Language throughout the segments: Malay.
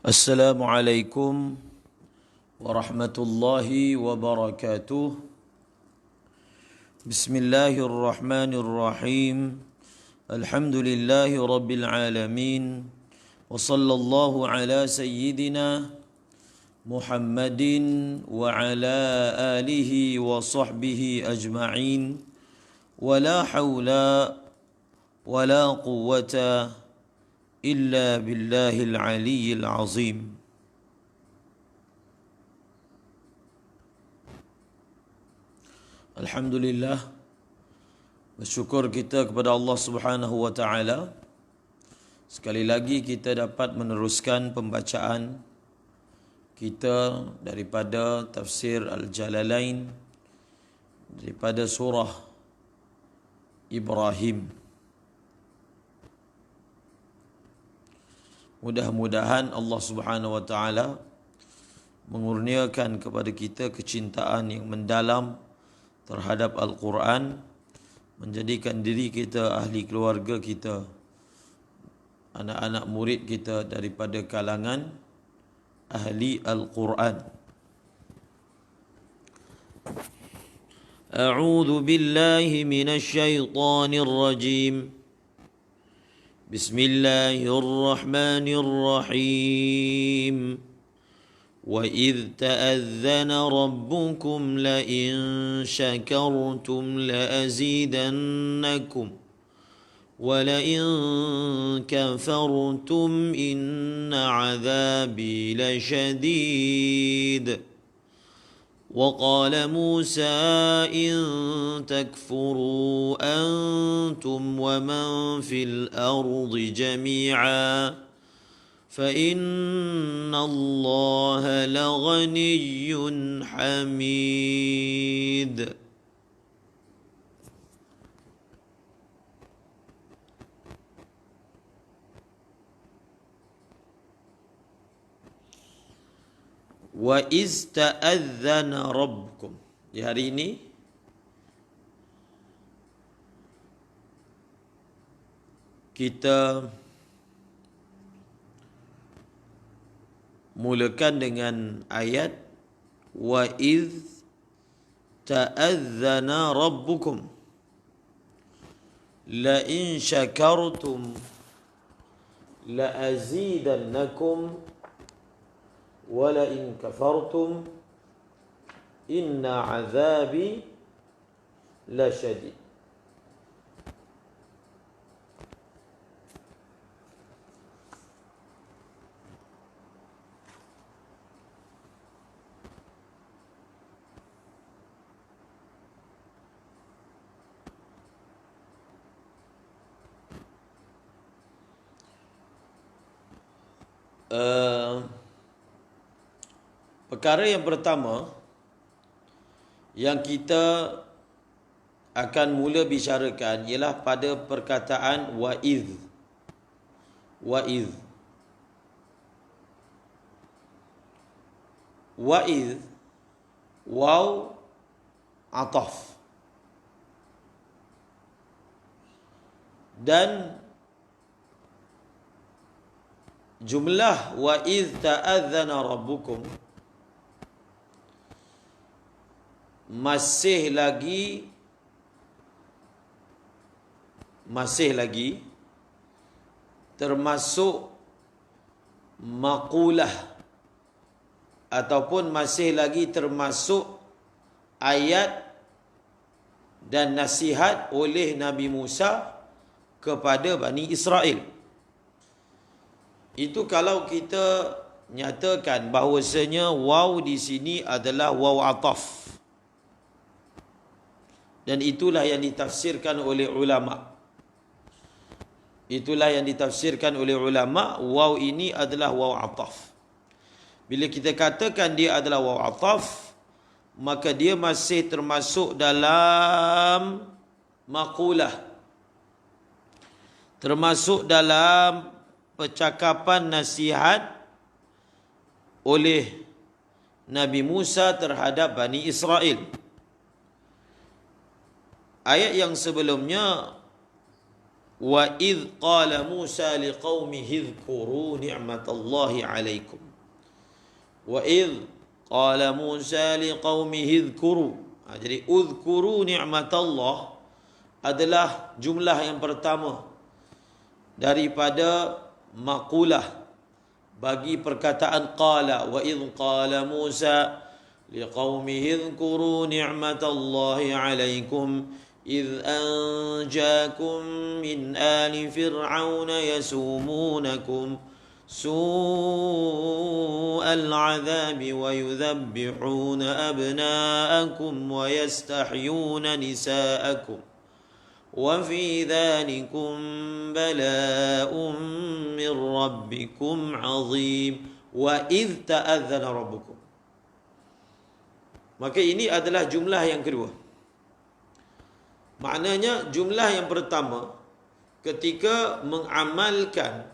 Assalamualaikum warahmatullahi wabarakatuh. Bismillahirrahmanirrahim. Alhamdulillahi rabbil alamin. Wa sallallahu ala sayyidina Muhammadin wa ala alihi wa sahbihi ajma'in. Wa la hawla wa la quwwata illa billahil aliyyil azim. Alhamdulillah, bersyukur kita kepada Allah Subhanahu wa taala. Sekali lagi kita dapat meneruskan pembacaan kita daripada tafsir Al-Jalalain, daripada surah Ibrahim. Mudah-mudahan Allah Subhanahu wa taala mengurniakan kepada kita kecintaan yang mendalam terhadap Al-Quran, menjadikan diri kita, ahli keluarga kita, anak-anak murid kita daripada kalangan ahli Al-Quran. A'udzu billahi minasy syaithanir rajim. بسم الله الرحمن الرحيم وإذ تأذن ربكم لئن شكرتم لأزيدنكم ولئن كفرتم إن عذابي لشديد وقال موسى إن تكفروا أنتم ومن في الأرض جميعا فإن الله لغني حميد. Wa iz ta'adzana rabbukum. Di hari ini kita mulakan dengan ayat wa iz ta'adzana rabbukum la in syakartum la azidannakum wala in kafartum inna azabi la syadid. Perkara yang pertama yang kita akan mula bicarakan ialah pada perkataan wa'idh. Wa'idh. Wa'idh, waw ataf. Dan jumlah wa'idh ta'adzana rabbukum masih lagi termasuk maqulah ataupun masih lagi termasuk ayat dan nasihat oleh Nabi Musa kepada Bani Israel. Itu kalau kita nyatakan bahawasanya waw di sini adalah waw ataf. Dan itulah yang ditafsirkan oleh ulama. Itulah yang ditafsirkan oleh ulama, waw ini adalah waw ataf. Bila kita katakan dia adalah waw ataf, maka dia masih termasuk dalam maqulah. Termasuk dalam percakapan nasihat oleh Nabi Musa terhadap Bani Israel. Ayat yang sebelumnya Wa idh qala Musa liqaumihi dhkuru ni'matallahi 'alaikum. Wa idh qala Musa liqaumihi dhkuru. Jadi udhkuru ni'matallah adalah jumlah yang pertama daripada maqulah bagi perkataan qala. Wa idh qala Musa liqaumihi dhkuru ni'matallahi 'alaikum idh anjakum min ali fir'auna yasumunakum su'al 'adzabi wa yudhabbihuna abna'akum wa yastahyuna nisa'akum wa fi dhalikum bala'un min rabbikum 'azim wa idh ta'adzana rabbukum. Maka ini adalah jumlah yang kedua. Maknanya jumlah yang pertama ketika mengamalkan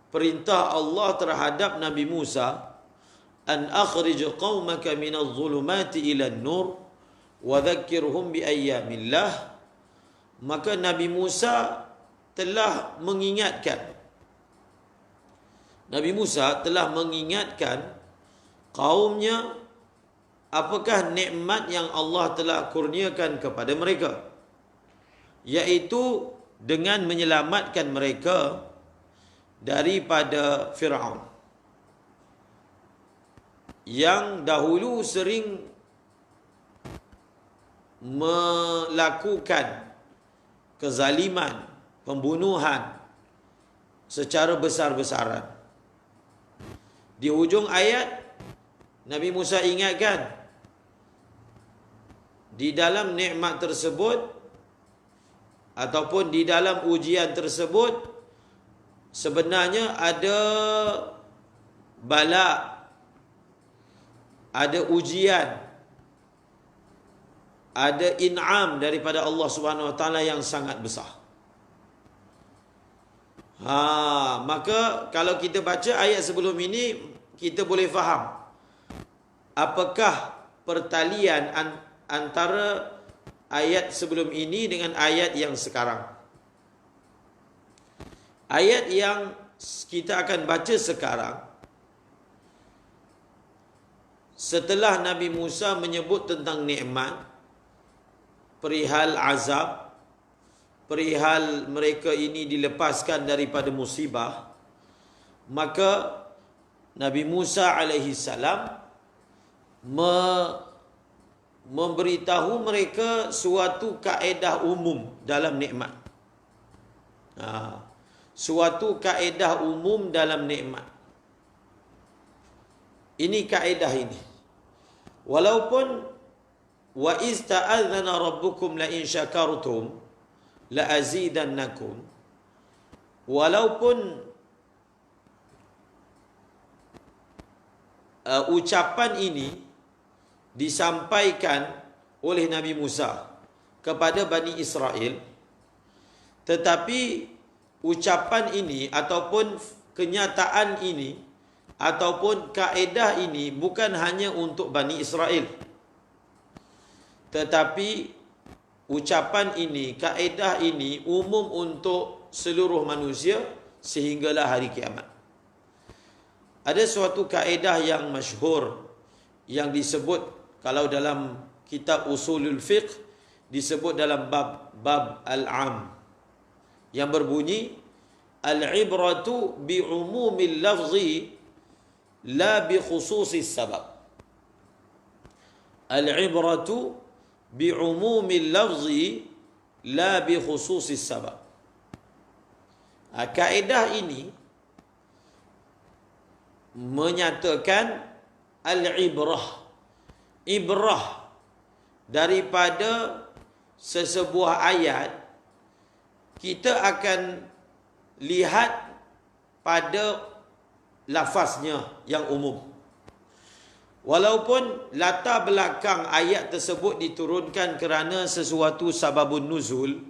perintah Allah terhadap Nabi Musa, an akhrij qaumaka minadh dhulumati ila an-nur wa dhakkirhum bi ayyamillah, maka Nabi Musa telah mengingatkan kaumnya apakah nikmat yang Allah telah kurniakan kepada mereka, iaitu dengan menyelamatkan mereka daripada Fir'aun yang dahulu sering melakukan kezaliman, pembunuhan secara besar-besaran. Di hujung ayat Nabi Musa ingatkan di dalam nikmat tersebut ataupun di dalam ujian tersebut sebenarnya ada bala, ada ujian, ada in'am daripada Allah Subhanahu Wa Taala yang sangat besar. Maka kalau kita baca ayat sebelum ini, kita boleh faham apakah pertalian antara ayat sebelum ini dengan ayat yang sekarang. Ayat yang kita akan baca sekarang, setelah Nabi Musa menyebut tentang nikmat, perihal azab, perihal mereka ini dilepaskan daripada musibah, maka Nabi Musa alaihi salam memberitahu mereka suatu kaedah umum dalam nikmat. Suatu kaedah umum dalam nikmat. Ini kaedah ini. Walaupun wa iz ta'adzana rabbukum la in syakartum la azidannakum. Walaupun ucapan ini disampaikan oleh Nabi Musa kepada Bani Israel, tetapi ucapan ini ataupun kenyataan ini ataupun kaedah ini bukan hanya untuk Bani Israel, tetapi ucapan ini, kaedah ini umum untuk seluruh manusia sehinggalah hari kiamat. Ada suatu kaedah yang masyhur yang disebut, kalau dalam kitab usulul fiqh disebut dalam bab al-am, yang berbunyi al-ibratu bi umumil lafzi la bi khususis sabab. Al-ibratu bi umumil lafzi la bi khususis sabab. Kaedah ini menyatakan al-ibrah, ibrah daripada sesebuah ayat, kita akan lihat pada lafaznya yang umum. Walaupun latar belakang ayat tersebut diturunkan kerana sesuatu sababun nuzul,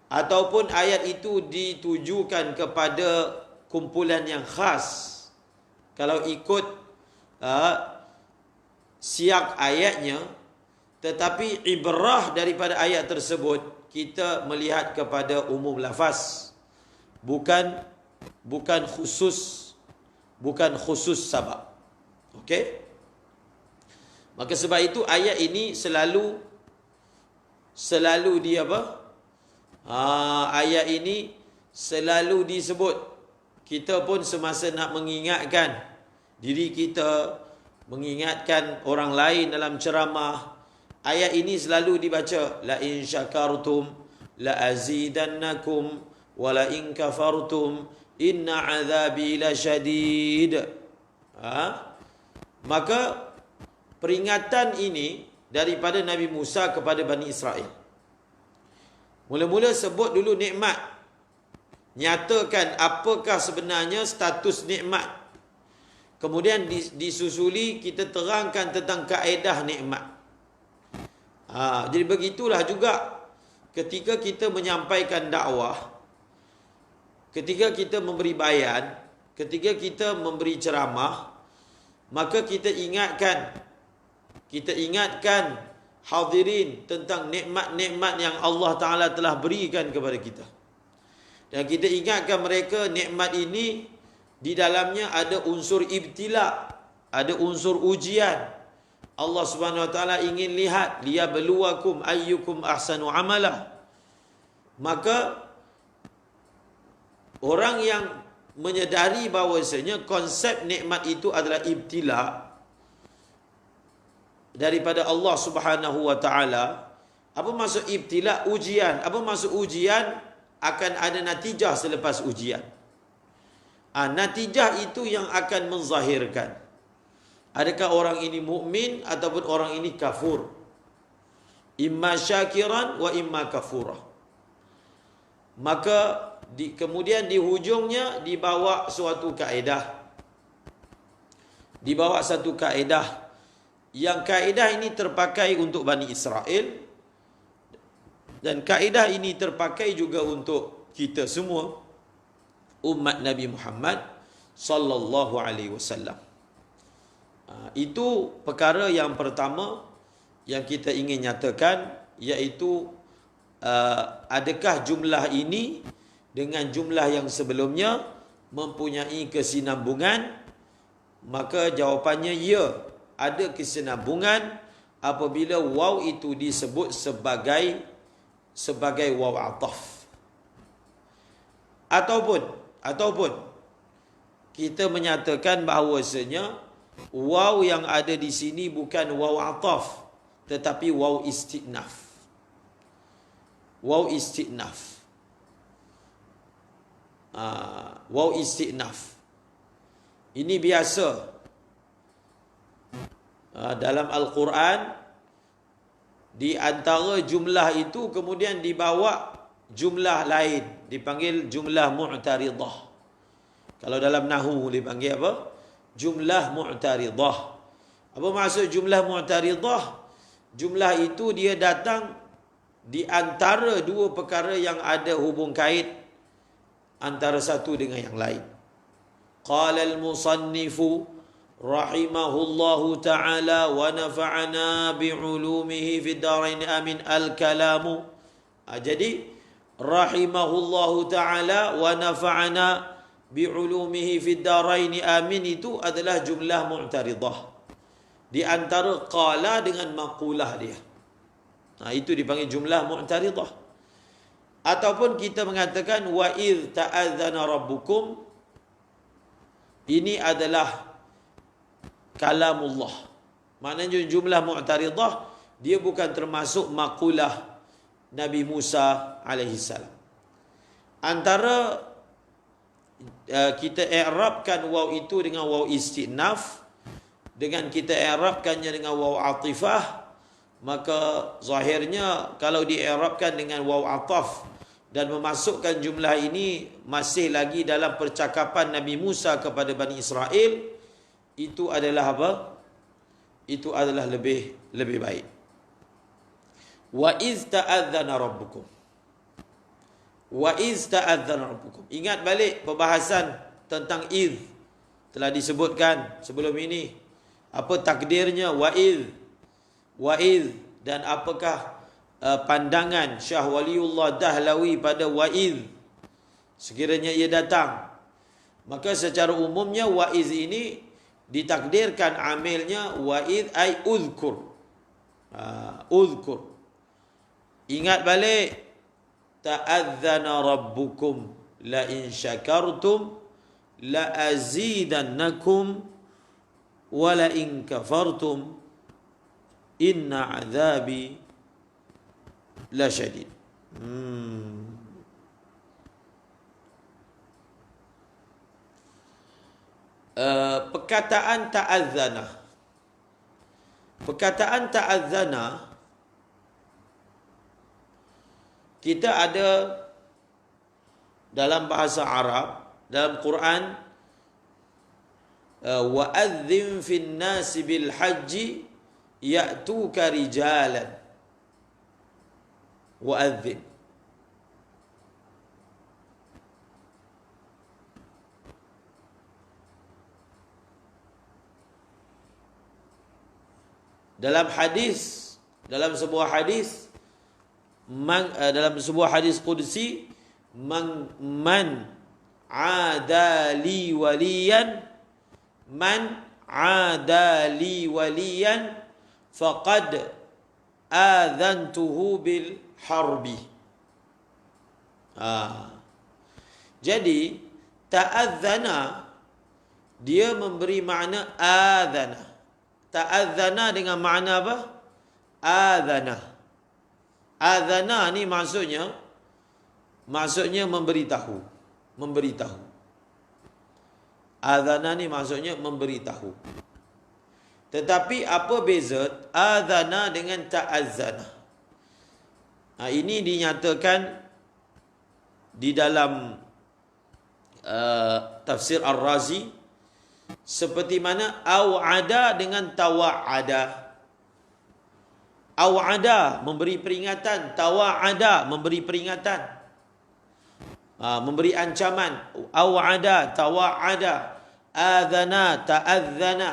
ataupun ayat itu ditujukan kepada kumpulan yang khas, kalau ikut siak ayatnya, tetapi ibrah daripada ayat tersebut kita melihat kepada umum lafaz, bukan khusus sabab. Okey? Maka sebab itu ayat ini selalu dia apa? Ayat ini selalu disebut. Kita pun semasa nak mengingatkan diri kita, mengingatkan orang lain dalam ceramah, ayat ini selalu dibaca. La in syakartum la azidannakum wa la in kafartum inna azabi lasyadid. Maka peringatan ini daripada Nabi Musa kepada Bani Israel. Mula-mula sebut dulu nikmat. Nyatakan apakah sebenarnya status nikmat. Kemudian disusuli kita terangkan tentang kaedah nikmat. Jadi begitulah juga ketika kita menyampaikan dakwah, ketika kita memberi bayan, ketika kita memberi ceramah, maka kita ingatkan hadirin tentang nikmat-nikmat yang Allah Ta'ala telah berikan kepada kita. Dan kita ingatkan mereka nikmat ini di dalamnya ada unsur ibtila, ada unsur ujian. Allah Subhanahu Wa Ta'ala ingin lihat liyabluwakum ayyukum ahsanu amala. Maka orang yang menyedari bahawasanya konsep nikmat itu adalah ibtila daripada Allah Subhanahu Wa Ta'ala. Apa maksud ibtila? Ujian. Apa maksud ujian? Akan ada natijah selepas ujian. Natijah itu yang akan menzahirkan adakah orang ini mukmin ataupun orang ini kafur. Imma syakiran wa imma kafura. Maka kemudian di hujungnya dibawa suatu kaedah. Dibawa satu kaedah. Yang kaedah ini terpakai untuk Bani Israel. Dan kaedah ini terpakai juga untuk kita semua, umat Nabi Muhammad sallallahu alaihi wasallam. Itu perkara yang pertama yang kita ingin nyatakan, iaitu adakah jumlah ini dengan jumlah yang sebelumnya mempunyai kesinambungan? Maka jawapannya ya, ada kesinambungan apabila waw itu disebut sebagai waw ataf. Ataupun kita menyatakan bahawasanya waw yang ada di sini bukan waw ataf, tetapi waw istinaf. Waw istinaf. Waw istinaf. Ini biasa dalam Al-Quran. Di antara jumlah itu kemudian dibawa jumlah lain, dipanggil jumlah mu'taridah. Kalau dalam nahwu dipanggil apa? Jumlah mu'taridah. Apa maksud jumlah mu'taridah? Jumlah itu dia datang di antara dua perkara yang ada hubung kait antara satu dengan yang lain. Qala al-musannifu rahimahullahu ta'ala wa nafa'ana bi'ulumihi fid darain amin al-kalamu. Jadi rahimahullahu ta'ala wa nafa'ana bi'ulumihi fid darain amin itu adalah jumlah mu'taridah di antara qala dengan maqulah dia. Itu dipanggil jumlah mu'taridah. Ataupun kita mengatakan wa idh ta'adzana rabbukum, ini adalah kalamullah. Maknanya jumlah mu'taridah dia bukan termasuk maqulah Nabi Musa alaihi salam. Antara kita i'rabkan waw itu dengan waw istinaf, dengan kita i'rabkannya dengan waw atifah, maka zahirnya kalau di'rabkan dengan waw ataf dan memasukkan jumlah ini masih lagi dalam percakapan Nabi Musa kepada Bani Israel, itu adalah apa? Itu adalah lebih baik. Wa iz ta'adzana rabbukum. Wa iz ta'adzana rabbukum. Ingat balik perbahasan tentang iz telah disebutkan sebelum ini. Apa takdirnya wa iz? Wa iz, dan apakah pandangan Syah Waliullah Dahlawi pada wa'idh, sekiranya ia datang, maka secara umumnya wa'idh ini ditakdirkan amilnya wa'idh ay uzkur. Uzkur. Ingat balik, ta'adzana rabbukum la in syakartum la azidannakum wa la in kafartum inna azabi la syadid. Perkataan ta'adzana. Perkataan ta'adzana kita ada dalam bahasa Arab, dalam Quran, wa'adzim fin nasi bil haji ya'tuka rijalan. Wa'adzim. Dalam hadis, dalam sebuah hadis, dalam sebuah hadis qudsi, man adali waliyan, man adali waliyan faqad adzantuhu bil harbi. Jadi ta'adzana dia memberi makna adzana. Ta'adzana dengan makna apa? Adzana. Adzana ni maksudnya memberitahu. Memberitahu. Adzana ni maksudnya memberitahu. Tetapi apa beza adzana dengan ta'azzana? Ini dinyatakan di dalam tafsir Ar-Razi, seperti mana au'ada dengan tawa'ada. Au'ada memberi peringatan, tawa'ada memberi peringatan, memberi ancaman. Au'ada, tawa'ada, adzana, ta'adzana.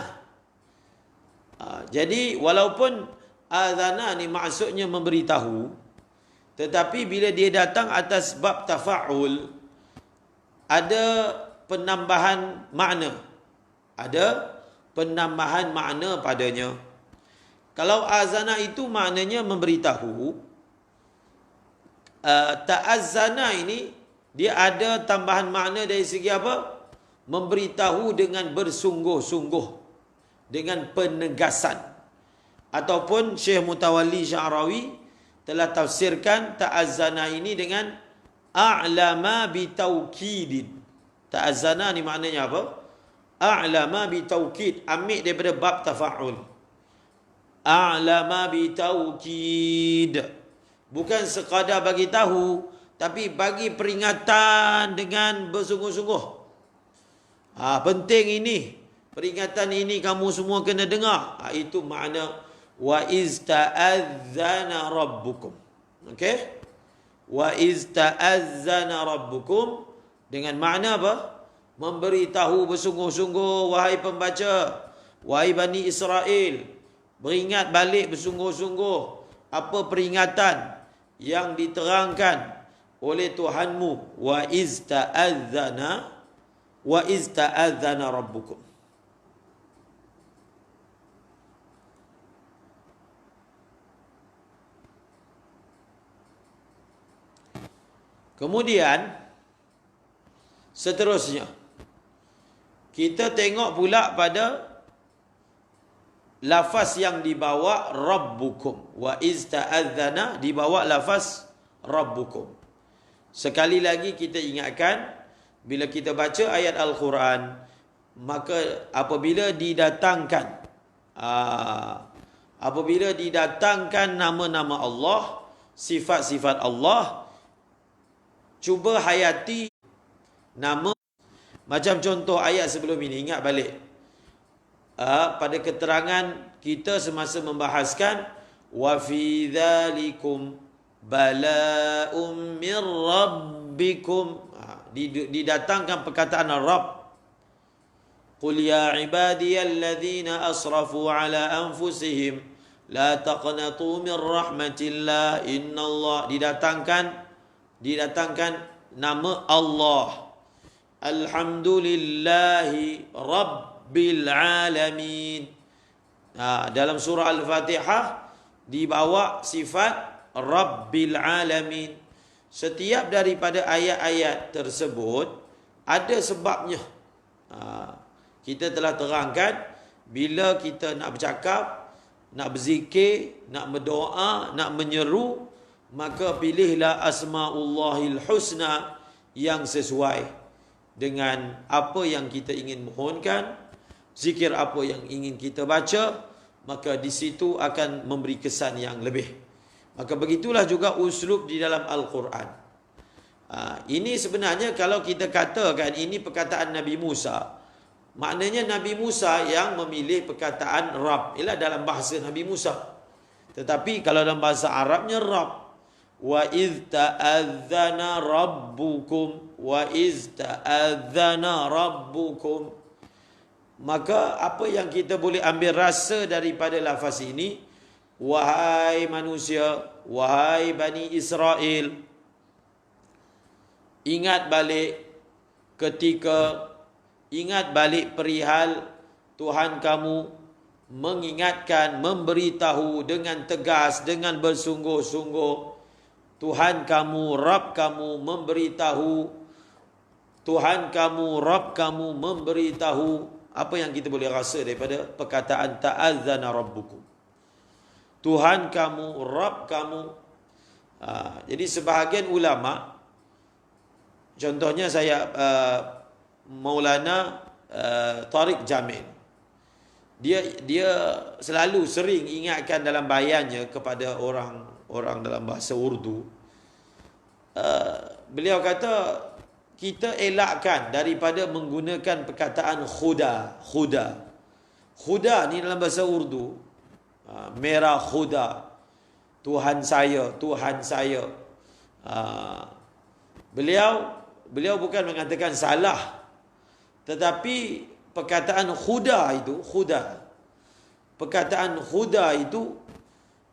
Jadi walaupun adzana ni maksudnya memberitahu, tetapi bila dia datang atas bab tafa'ul, ada penambahan makna. Ada penambahan makna padanya. Kalau azana itu maknanya memberitahu, ta'azzana ini dia ada tambahan makna dari segi apa? Memberitahu dengan bersungguh-sungguh, dengan penegasan. Ataupun Syekh Mutawalli Sya'rawi telah tafsirkan ta'azzana ini dengan a'lama bitawkidin. Ta'azzana ni maknanya apa? A'lama bitawkid, ambil daripada bab tafa'ul. A'lama bitawkid, bukan sekadar bagi tahu, tapi bagi peringatan dengan bersungguh-sungguh. Penting ini, peringatan ini kamu semua kena dengar. Itu makna wa iz ta'azzana rabbukum. Okey? Wa iz ta'azzana rabbukum dengan makna apa? Memberitahu bersungguh-sungguh, wahai pembaca, wahai Bani Israel, beringat balik bersungguh-sungguh apa peringatan yang diterangkan oleh Tuhanmu. Wa iz ta'azzana rabbukum. Kemudian seterusnya kita tengok pula pada lafaz yang dibawa rabbukum. Wa iz ta'azzana dibawa lafaz rabbukum. Sekali lagi kita ingatkan, bila kita baca ayat Al-Quran, maka apabila didatangkan nama-nama Allah, sifat-sifat Allah, cuba hayati nama. Macam contoh ayat sebelum ini, ingat balik. Pada keterangan kita semasa membahaskan wa fi dzalikum bala'um mir rabbikum, didatangkan perkataan Rabb. Qul ya ibadiyalladzina asrafu ala anfusihim La taqnatu min rahmatillah. Innallah. Didatangkan nama Allah. Alhamdulillahi Rabbil Alamin. Dalam surah Al-Fatihah dibawa sifat Rabbil Alamin. Setiap daripada ayat-ayat tersebut ada sebabnya. Kita telah terangkan, bila kita nak bercakap, nak berzikir, nak berdoa, nak menyeru, maka pilihlah Asma'ullahil Husna yang sesuai dengan apa yang kita ingin mohonkan, zikir apa yang ingin kita baca, maka di situ akan memberi kesan yang lebih. Maka begitulah juga uslub di dalam Al-Quran. Ini sebenarnya kalau kita katakan ini perkataan Nabi Musa, maknanya Nabi Musa yang memilih perkataan Rabb. Ialah dalam bahasa Nabi Musa. Tetapi kalau dalam bahasa Arabnya Rabb. Wa iz ta'adzana rabbukum. Wa iz ta'adzana rabbukum. Maka apa yang kita boleh ambil rasa daripada lafaz ini, wahai manusia, wahai Bani Israel, ingat balik perihal Tuhan kamu mengingatkan, memberitahu dengan tegas, dengan bersungguh-sungguh. Tuhan kamu, Rabb kamu memberitahu. Tuhan kamu, Rabb kamu memberitahu. Apa yang kita boleh rasa daripada perkataan ta'adzana rabbukum. Tuhan kamu, Rabb kamu. Jadi sebahagian ulama, contohnya saya Maulana Tariq Jamil, dia selalu sering ingatkan dalam bayannya kepada orang dalam bahasa Urdu. Beliau kata, kita elakkan daripada menggunakan perkataan khuda. Khuda ni dalam bahasa Urdu, merah khuda, Tuhan saya. Beliau bukan mengatakan salah, tetapi perkataan perkataan khuda itu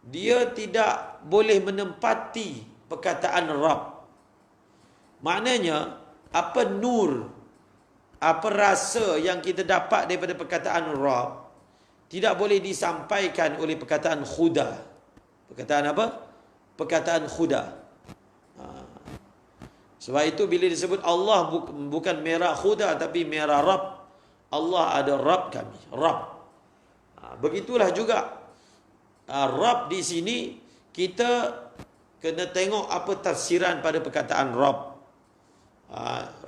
dia tidak boleh menempati perkataan Rabb. Maknanya apa nur, apa rasa yang kita dapat daripada perkataan Rabb tidak boleh disampaikan oleh perkataan khuda. Perkataan apa? Perkataan khuda. Sebab itu bila disebut Allah bukan merah khuda tapi merah Rabb. Allah ada Rabb kami, Rabb. Begitulah juga Rabb di sini kita kena tengok apa tafsiran pada perkataan Rabb.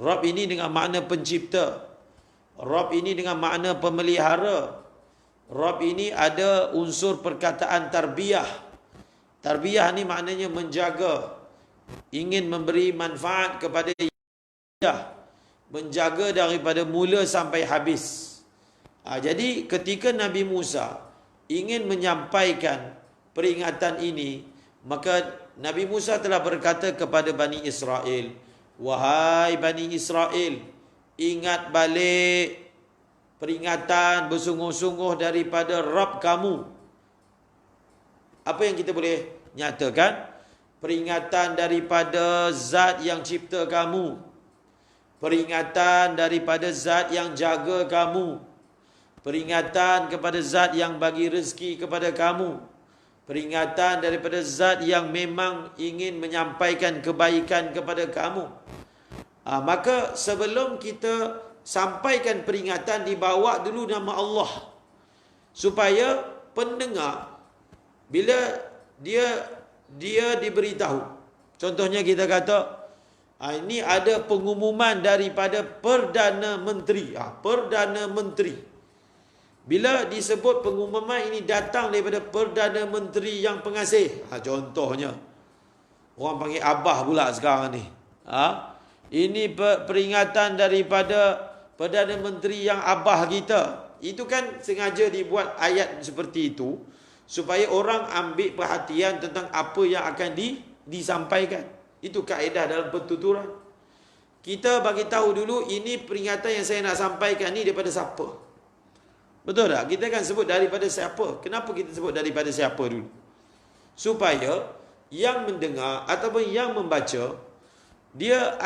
Rabb ini dengan makna pencipta. Rabb ini dengan makna pemelihara. Rabb ini ada unsur perkataan tarbiyah. Tarbiyah ni maknanya menjaga, ingin memberi manfaat kepada menjaga daripada mula sampai habis. Jadi ketika Nabi Musa ingin menyampaikan peringatan ini, maka Nabi Musa telah berkata kepada Bani Israel, wahai Bani Israel, ingat balik peringatan bersungguh-sungguh daripada Rabb kamu. Apa yang kita boleh nyatakan? Peringatan daripada zat yang cipta kamu. Peringatan daripada zat yang jaga kamu. Peringatan kepada zat yang bagi rezeki kepada kamu. Peringatan daripada zat yang memang ingin menyampaikan kebaikan kepada kamu. Maka sebelum kita sampaikan peringatan, dibawa dulu nama Allah. Supaya pendengar, bila dia diberitahu. Contohnya kita kata, ini ada pengumuman daripada Perdana Menteri. Perdana Menteri. Bila disebut pengumuman ini datang daripada Perdana Menteri yang pengasih. Contohnya, orang panggil Abah pula sekarang ni. Ini peringatan daripada Perdana Menteri yang Abah kita. Itu kan sengaja dibuat ayat seperti itu, supaya orang ambil perhatian tentang apa yang akan disampaikan. Itu kaedah dalam pentuturan. Kita bagi tahu dulu, ini peringatan yang saya nak sampaikan ni daripada siapa. Betul tak? Kita kan sebut daripada siapa? Kenapa kita sebut daripada siapa dulu? Supaya yang mendengar ataupun yang membaca, dia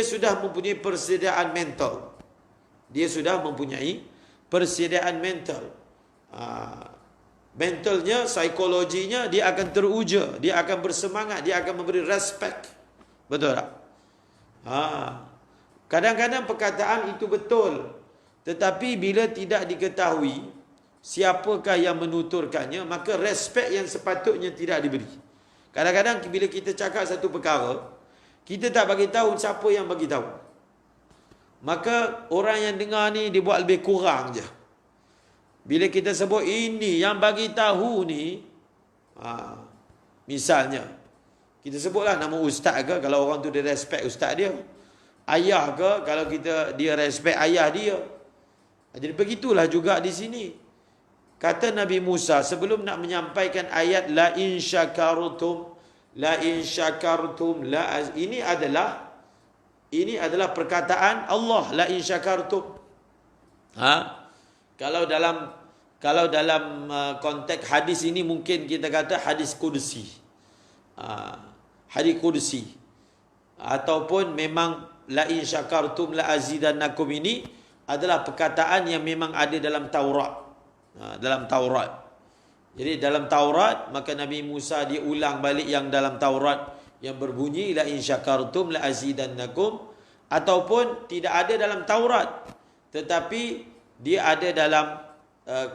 sudah mempunyai persediaan mental. Dia sudah mempunyai persediaan mental. Mentalnya, psikologinya, dia akan teruja, dia akan bersemangat, dia akan memberi respect. Betul tak? Kadang-kadang perkataan itu betul, tetapi bila tidak diketahui siapakah yang menuturkannya, maka respect yang sepatutnya tidak diberi. Kadang-kadang bila kita cakap satu perkara, kita tak bagi tahu siapa yang bagi tahu. Maka orang yang dengar ni dia buat lebih kurang je. Bila kita sebut ini yang bagi tahu ni, misalnya kita sebutlah nama ustaz ke, kalau orang tu dia respect ustaz dia. Ayah ke, kalau dia respect ayah dia. Jadi begitulah juga di sini. Kata Nabi Musa sebelum nak menyampaikan ayat la in syakartum ini adalah perkataan Allah, la in syakartum. Kalau dalam konteks hadis ini mungkin kita kata hadis qudsi. Hadis qudsi. Ataupun memang la in syakartum la azidannakum ini adalah perkataan yang memang ada dalam Taurat. Jadi dalam Taurat, maka Nabi Musa dia ulang balik yang dalam Taurat yang berbunyi la in syakartum la azidannakum, ataupun tidak ada dalam Taurat tetapi dia ada dalam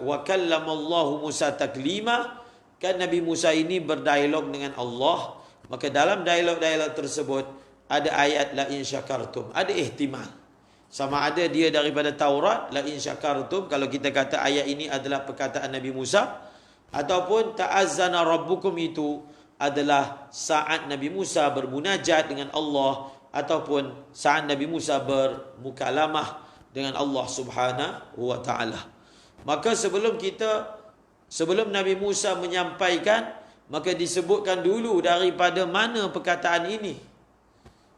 wa kallamallahu Musa taklima. Kan Nabi Musa ini berdialog dengan Allah, maka dalam dialog-dialog tersebut ada ayat la in syakartum, ada ihtimal sama ada dia daripada Taurat la in syakartum, kalau kita kata ayat ini adalah perkataan Nabi Musa, ataupun ta'azzana rabbukum itu adalah saat Nabi Musa bermunajat dengan Allah, ataupun saat Nabi Musa bermukalamah dengan Allah Subhanahu wa taala. Maka sebelum Nabi Musa menyampaikan, maka disebutkan dulu daripada mana perkataan ini.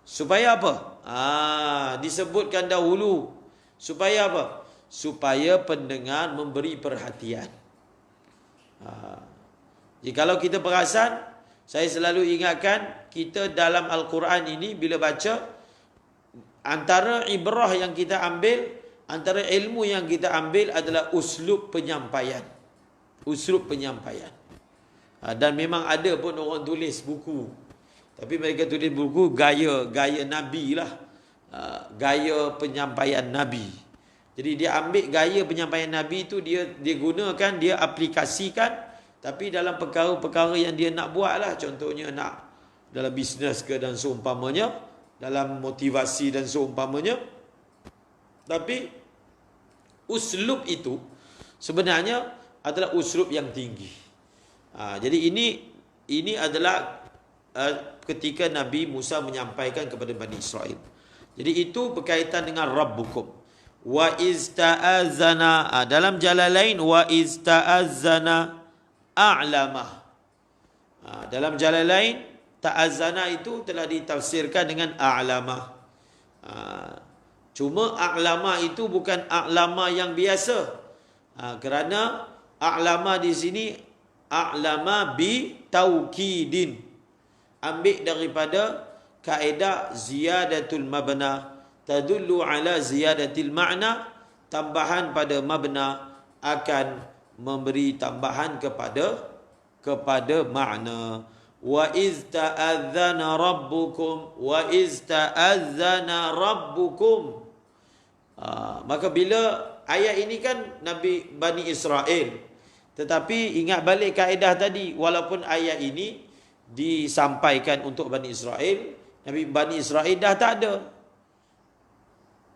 Supaya apa? Disebutkan dahulu. Supaya apa? Supaya pendengar memberi perhatian. Jadi kalau kita perasan, saya selalu ingatkan, kita dalam Al-Quran ini bila baca, antara ibrah yang kita ambil, antara ilmu yang kita ambil adalah uslub penyampaian. Uslub penyampaian. Dan memang ada pun orang tulis buku, tapi mereka tulis buku gaya Nabi lah, gaya penyampaian Nabi. Jadi dia ambil gaya penyampaian Nabi itu, dia gunakan, dia aplikasikan, tapi dalam perkara-perkara yang dia nak buat lah. Contohnya nak dalam bisnes ke dan seumpamanya, dalam motivasi dan seumpamanya. Tapi uslub itu sebenarnya adalah uslub yang tinggi. Jadi ini adalah ketika Nabi Musa menyampaikan kepada Bani Israel. Jadi itu berkaitan dengan Rabbukum. Wa izta'azana, dalam Jalalain wa izta'azana a'lamah. Dalam Jalalain ta'azana itu telah ditafsirkan dengan a'lamah. Cuma a'lamah itu bukan a'lamah yang biasa. Kerana a'lamah di sini a'lamah bi taukidin. Ambil daripada kaedah ziyadatul mabna tadullu ala ziyadatil ma'na. Tambahan pada mabna akan memberi tambahan kepada makna. Wa iz ta'adzana rabbukum, wa iz ta'adzana rabbukum. Maka bila ayat ini kan Nabi Bani Israel, tetapi ingat balik kaedah tadi, walaupun ayat ini disampaikan untuk Bani Israel, Nabi Bani Israel dah tak ada.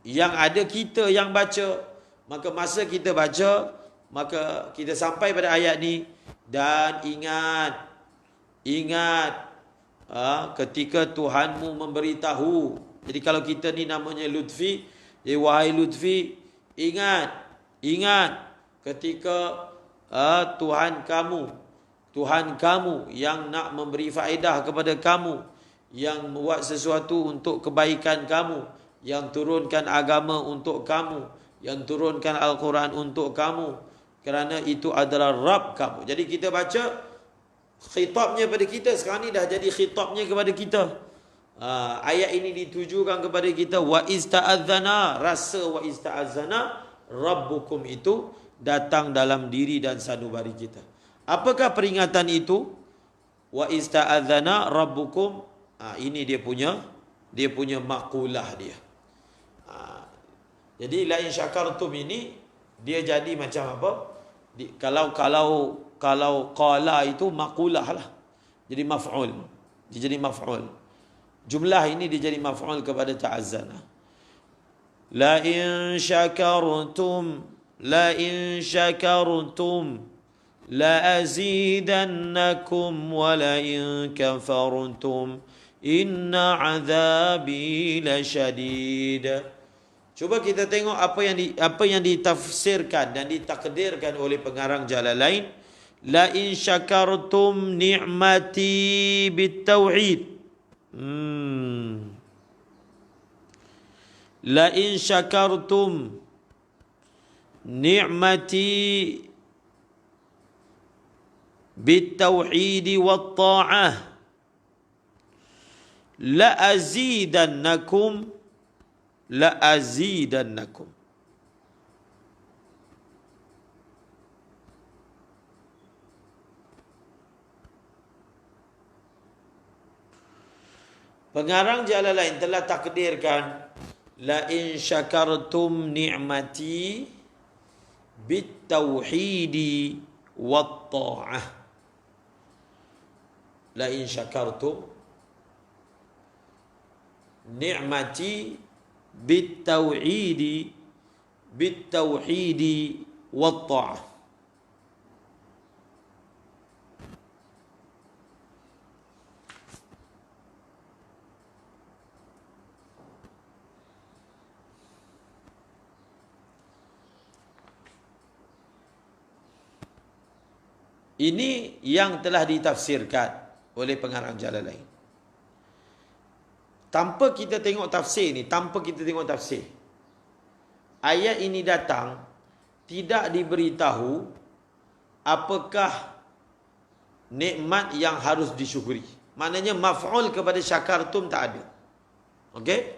Yang ada kita yang baca. Maka masa kita baca, maka kita sampai pada ayat ni, dan ingat ketika Tuhanmu memberitahu. Jadi kalau kita ni namanya Lutfi, wahai Lutfi, ingat ketika Tuhan kamu yang nak memberi faedah kepada kamu, yang membuat sesuatu untuk kebaikan kamu, yang turunkan agama untuk kamu, yang turunkan Al-Quran untuk kamu, kerana itu adalah Rabb kamu. Jadi kita baca khitabnya pada kita, sekarang ni dah jadi khitabnya kepada kita. Ayat ini ditujukan kepada kita. Wa ista'adzana, rasa wa ista'adzana Rabbukum itu datang dalam diri dan sanubari kita. Apakah peringatan itu? Wa ista'adzana Rabbukum. Ini dia punya maqulah dia. Jadi la in syakartum ini dia jadi macam apa? Kalau qala itu maqulah lah. Jadi maf'ul. Dia jadi maf'ul. Jumlah ini dia jadi maf'ul kepada ta'azzana. La in syakartum la azidannakum wa la in kafartum inna 'adzabi lasyadid. Cuba kita tengok apa yang ditafsirkan dan ditakdirkan oleh pengarang Jalalain. La in syakartum ni'mati bitauhid. La in syakartum ni'mati bitauhid wat ta'ah la azidannakum la azidannakum. Pengarang Jalalain telah takdirkan la in syakartum ni'mati bitauhidi wat ta'ah. La in syakartum ni'mati bitauhidi wat ta'ah. Ini yang telah ditafsirkan oleh pengarang Jalalain. Tanpa kita tengok tafsir ni, ayat ini datang tidak diberitahu apakah nikmat yang harus disyukuri. Maknanya maf'ul kepada syakartum tak ada. Okey?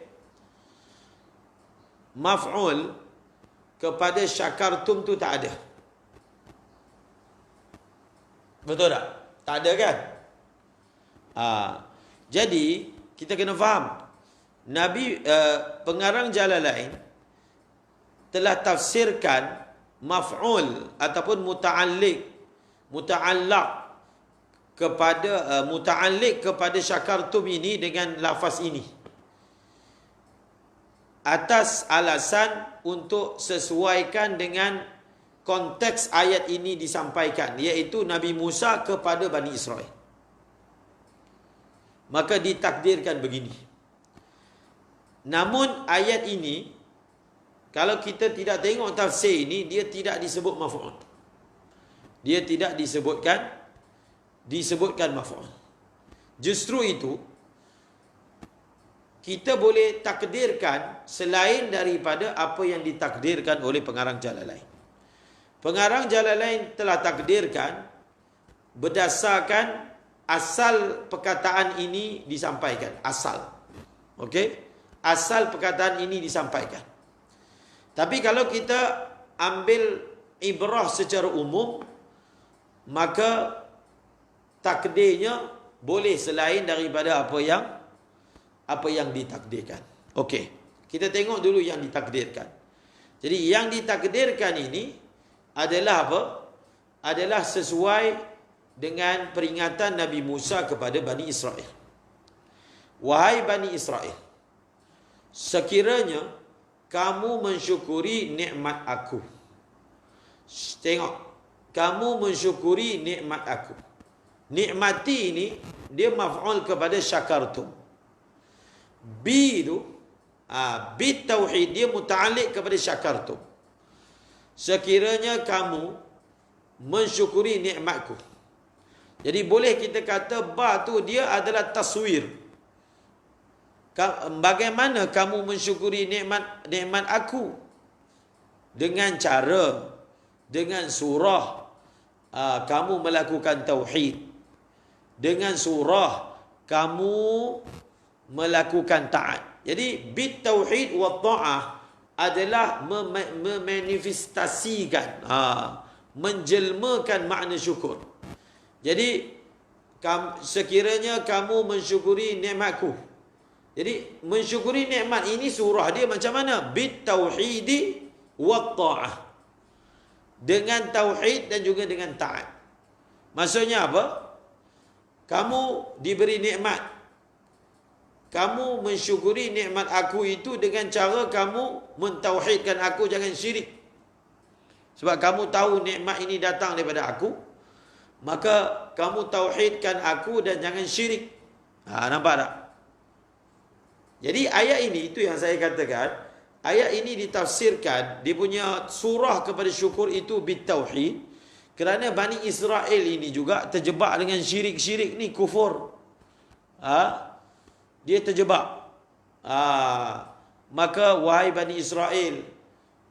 Maf'ul kepada syakartum tu tak ada. Betul tak? Tak ada kan? Jadi kita kena faham, pengarang Jalalain telah tafsirkan maf'ul ataupun muta'alliq kepada syakartum ini dengan lafaz ini atas alasan untuk sesuaikan dengan konteks ayat ini disampaikan, iaitu Nabi Musa kepada Bani Israel. Maka ditakdirkan begini. Namun ayat ini, kalau kita tidak tengok tafsir ini, dia tidak disebut maf'ul. Dia tidak disebutkan maf'ul. Justru itu, kita boleh takdirkan selain daripada apa yang ditakdirkan oleh pengarang Jalalain. Pengarang Jalalain telah takdirkan berdasarkan asal perkataan ini disampaikan. Asal. Okey? Asal perkataan ini disampaikan. Tapi kalau kita ambil ibrah secara umum, maka takdirnya boleh selain daripada apa yang ditakdirkan. Okey. Kita tengok dulu yang ditakdirkan. Jadi yang ditakdirkan ini adalah apa? Adalah sesuai dengan peringatan Nabi Musa kepada Bani Israel. Wahai Bani Israel, sekiranya kamu mensyukuri nikmat aku. Tengok, kamu mensyukuri nikmat aku. Nikmati ini dia maf'ul kepada syakartum. Bi itu bi tauhid, dia muta'alliq kepada syakartum. Sekiranya kamu mensyukuri nikmatku. Jadi boleh kita kata ba tu dia adalah taswir. Bagaimana kamu mensyukuri nikmat aku? dengan cara, dengan surah kamu melakukan tauhid, dengan surah kamu melakukan taat. Jadi bit tauhid wa ta'ah adalah memanifestasikan, menjelmakan makna syukur. Jadi sekiranya kamu mensyukuri nikmatku. Jadi mensyukuri nikmat ini surah dia macam mana? Bit tauhidi wa ta'ah. Dengan tauhid dan juga dengan taat. Maksudnya apa? Kamu diberi nikmat. Kamu mensyukuri nikmat aku itu dengan cara kamu mentauhidkan aku, jangan syirik. Sebab kamu tahu nikmat ini datang daripada aku, maka kamu tauhidkan aku dan jangan syirik. Nampak tak? Jadi ayat ini, itu yang saya katakan, ayat ini ditafsirkan, dia punya surah kepada syukur itu bitauhid, kerana Bani Israel ini juga terjebak dengan syirik-syirik ni, kufur. Dia terjebak. Maka wahai Bani Israel,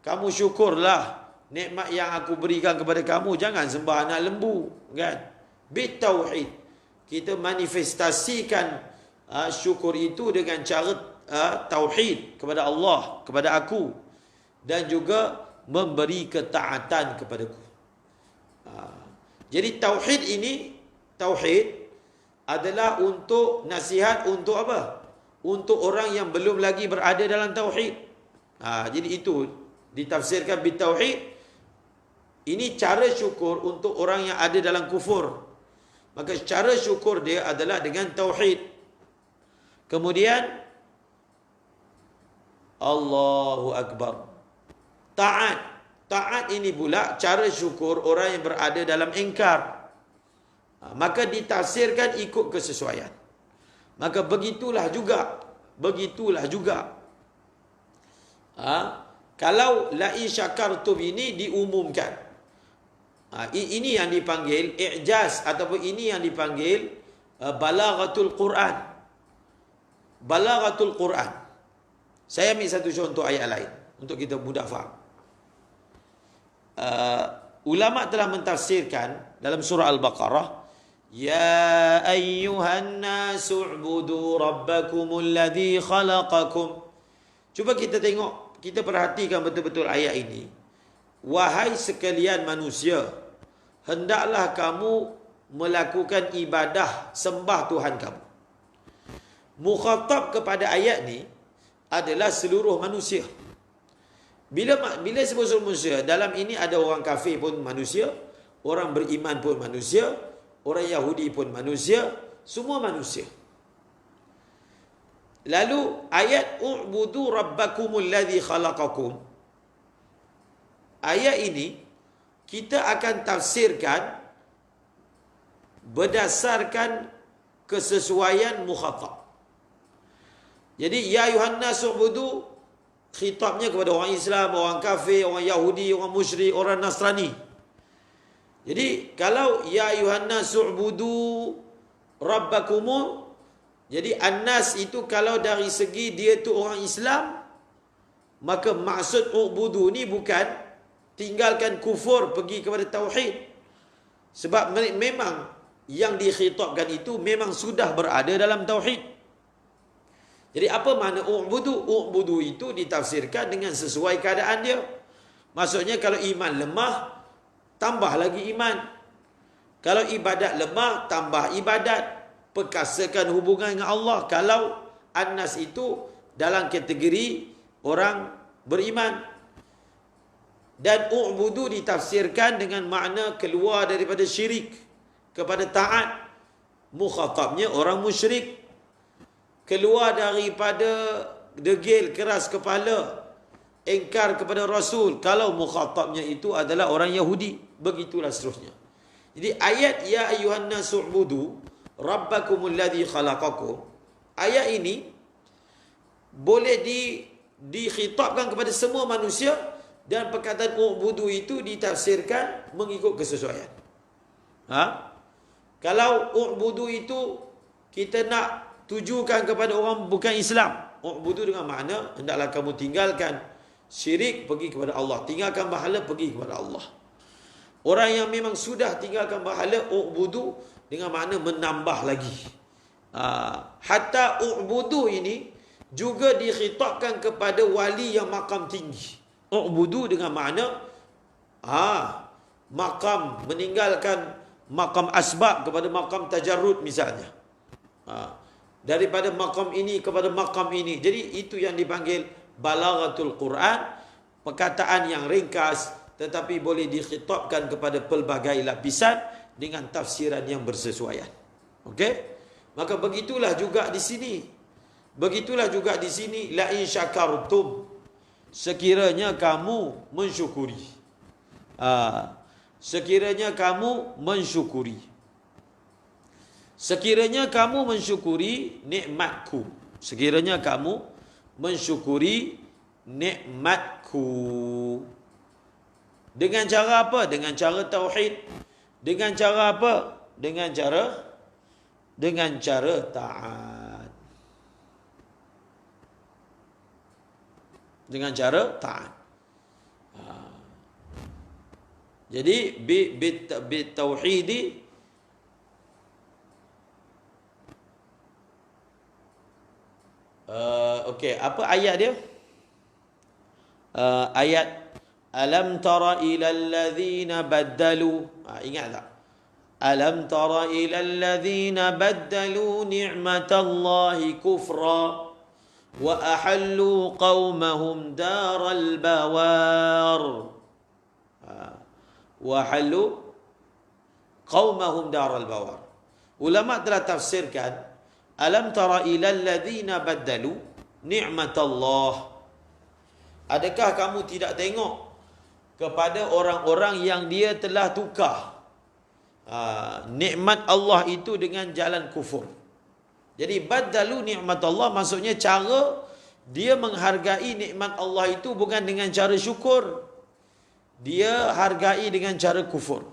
kamu syukurlah nikmat yang aku berikan kepada kamu, jangan sembah anak lembu, kan? Bitauhid, kita manifestasikan syukur itu dengan cara tauhid kepada Allah, kepada aku, dan juga memberi ketaatan kepadaku. Jadi tauhid ini, tauhid adalah untuk nasihat untuk apa? Untuk orang yang belum lagi berada dalam tauhid. Jadi itu ditafsirkan bitauhid. Ini cara syukur untuk orang yang ada dalam kufur. Maka cara syukur dia adalah dengan tauhid. Kemudian Allahu Akbar. Taat. Taat ini pula cara syukur orang yang berada dalam ingkar. Maka ditafsirkan ikut kesesuaian. Maka begitulah juga. Kalau la'i syakartum ini diumumkan. Ini yang dipanggil i'jaz, ataupun ini yang dipanggil balaghatul Quran. Balaghatul Quran. Saya ambil satu contoh ayat lain untuk kita mudah faham. Ulama telah mentafsirkan dalam surah Al-Baqarah, Ya ayyuhan nasu u'budu rabbakumul ladzi khalaqakum. Cuba kita tengok, kita perhatikan betul-betul ayat ini. Wahai sekalian manusia, hendaklah kamu melakukan ibadah sembah Tuhan kamu. Mukhatab kepada ayat ni adalah seluruh manusia. Bila sebut seluruh manusia, dalam ini ada orang kafir pun manusia, orang beriman pun manusia, orang Yahudi pun manusia, semua manusia. Lalu ayat u'budu rabbakumul ladzi khalaqakum. Ayat ini kita akan tafsirkan berdasarkan kesesuaian mukhatab. Jadi ya ayuhan nas u'budu, khitabnya kepada orang Islam, orang kafir, orang Yahudi, orang musyrik, orang Nasrani. Jadi kalau ya ayuhan nas u'budu rabbakum, jadi an-nas itu kalau dari segi dia tu orang Islam, maka maksud u'budu ni bukan tinggalkan kufur pergi kepada tauhid. Sebab memang yang dikhitabkan itu memang sudah berada dalam tauhid. Jadi apa makna u'budu? U'budu itu ditafsirkan dengan sesuai keadaan dia. Maksudnya kalau iman lemah, tambah lagi iman. Kalau ibadat lemah, tambah ibadat. Perkasakan hubungan dengan Allah. Kalau an-nas itu dalam kategori orang beriman. Dan u'budu ditafsirkan dengan makna keluar daripada syirik kepada taat. Mukhatabnya orang musyrik. Keluar daripada degil keras kepala, engkar kepada Rasul. Kalau mukhatabnya itu adalah orang Yahudi, begitulah seterusnya. Jadi ayat ya ayyuhan nasu u'budu rabbakumul ladzi khalaqakum, ayat ini boleh dikhitabkan kepada semua manusia, dan perkataan u'budu itu ditafsirkan mengikut kesesuaian. Kalau u'budu itu kita nak tujukan kepada orang bukan Islam, u'budu dengan makna hendaklah kamu tinggalkan syirik pergi kepada Allah, tinggalkan berhala pergi kepada Allah. Orang yang memang sudah tinggalkan berhala, u'budu dengan makna menambah lagi. Hatta u'budu ini juga dikhitabkan kepada wali yang makam tinggi. U'budu dengan makna makam, meninggalkan makam asbab kepada makam tajarrud misalnya. Daripada makam ini kepada makam ini. Jadi itu yang dipanggil balaghatul Quran, perkataan yang ringkas tetapi boleh dikhitabkan kepada pelbagai lapisan dengan tafsiran yang bersesuaian. Okey? Maka begitulah juga di sini. Begitulah juga di sini, la in syakartum, sekiranya kamu mensyukuri. Sekiranya kamu mensyukuri. Sekiranya kamu mensyukuri nikmatku. Sekiranya kamu mensyukuri nikmatku. Dengan cara apa? Dengan cara tauhid. Dengan cara apa? Dengan cara taat. Dengan cara taat. Jadi bi tauhidi okey, apa ayat dia? Ayat alam tara ilal ladzina baddalu. Ingat tak? Alam tara ilal ladzina baddalu ni'matallahi kufra wa ahallu qaumahum daral bawar. Wa ahallu qaumahum daral bawar. Ulama telah tafsirkan alam tara ilal ladzina baddalu ni'matallah. Adakah kamu tidak tengok kepada orang-orang yang dia telah tukar nikmat Allah itu dengan jalan kufur. Jadi baddalu nikmat Allah maksudnya cara dia menghargai nikmat Allah itu bukan dengan cara syukur. Dia hargai dengan cara kufur.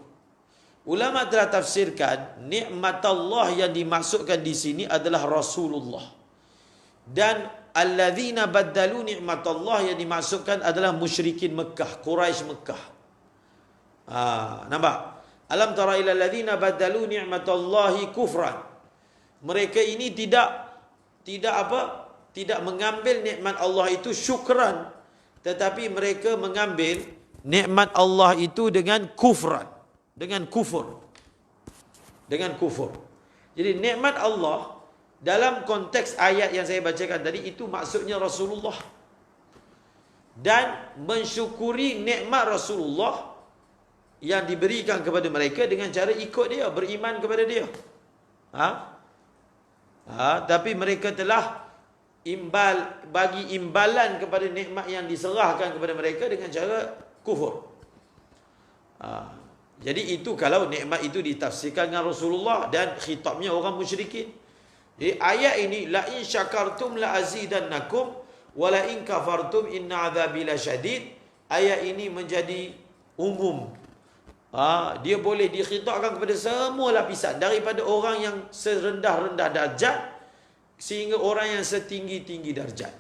Ulama telah tafsirkan nikmat Allah yang dimaksudkan di sini adalah Rasulullah. Dan alladzina baddalu nikmat Allah yang dimaksudkan adalah musyrikin Mekah, Quraisy Mekah. Nampak? Alam tara ila alladzina baddalu ni'matallahi kufran. Mereka ini tidak mengambil nikmat Allah itu syukran, tetapi mereka mengambil nikmat Allah itu dengan kufran, dengan kufur. Dengan kufur. Jadi nikmat Allah dalam konteks ayat yang saya bacakan tadi itu maksudnya Rasulullah. Dan mensyukuri nikmat Rasulullah yang diberikan kepada mereka dengan cara ikut dia, beriman kepada dia. Tapi mereka telah bagi imbalan kepada nikmat yang diserahkan kepada mereka dengan cara kufur. Jadi itu kalau nikmat itu ditafsirkan dengan Rasulullah dan khitabnya orang musyrikin. Jadi ayat ini la in syakartum la azidannakum wa la in kafartum inna adzabi lasyadid. Ayat ini menjadi umum. Dia boleh dikhitabkan kepada semua lapisan, daripada orang yang serendah-rendah darjat sehingga orang yang setinggi-tinggi darjat,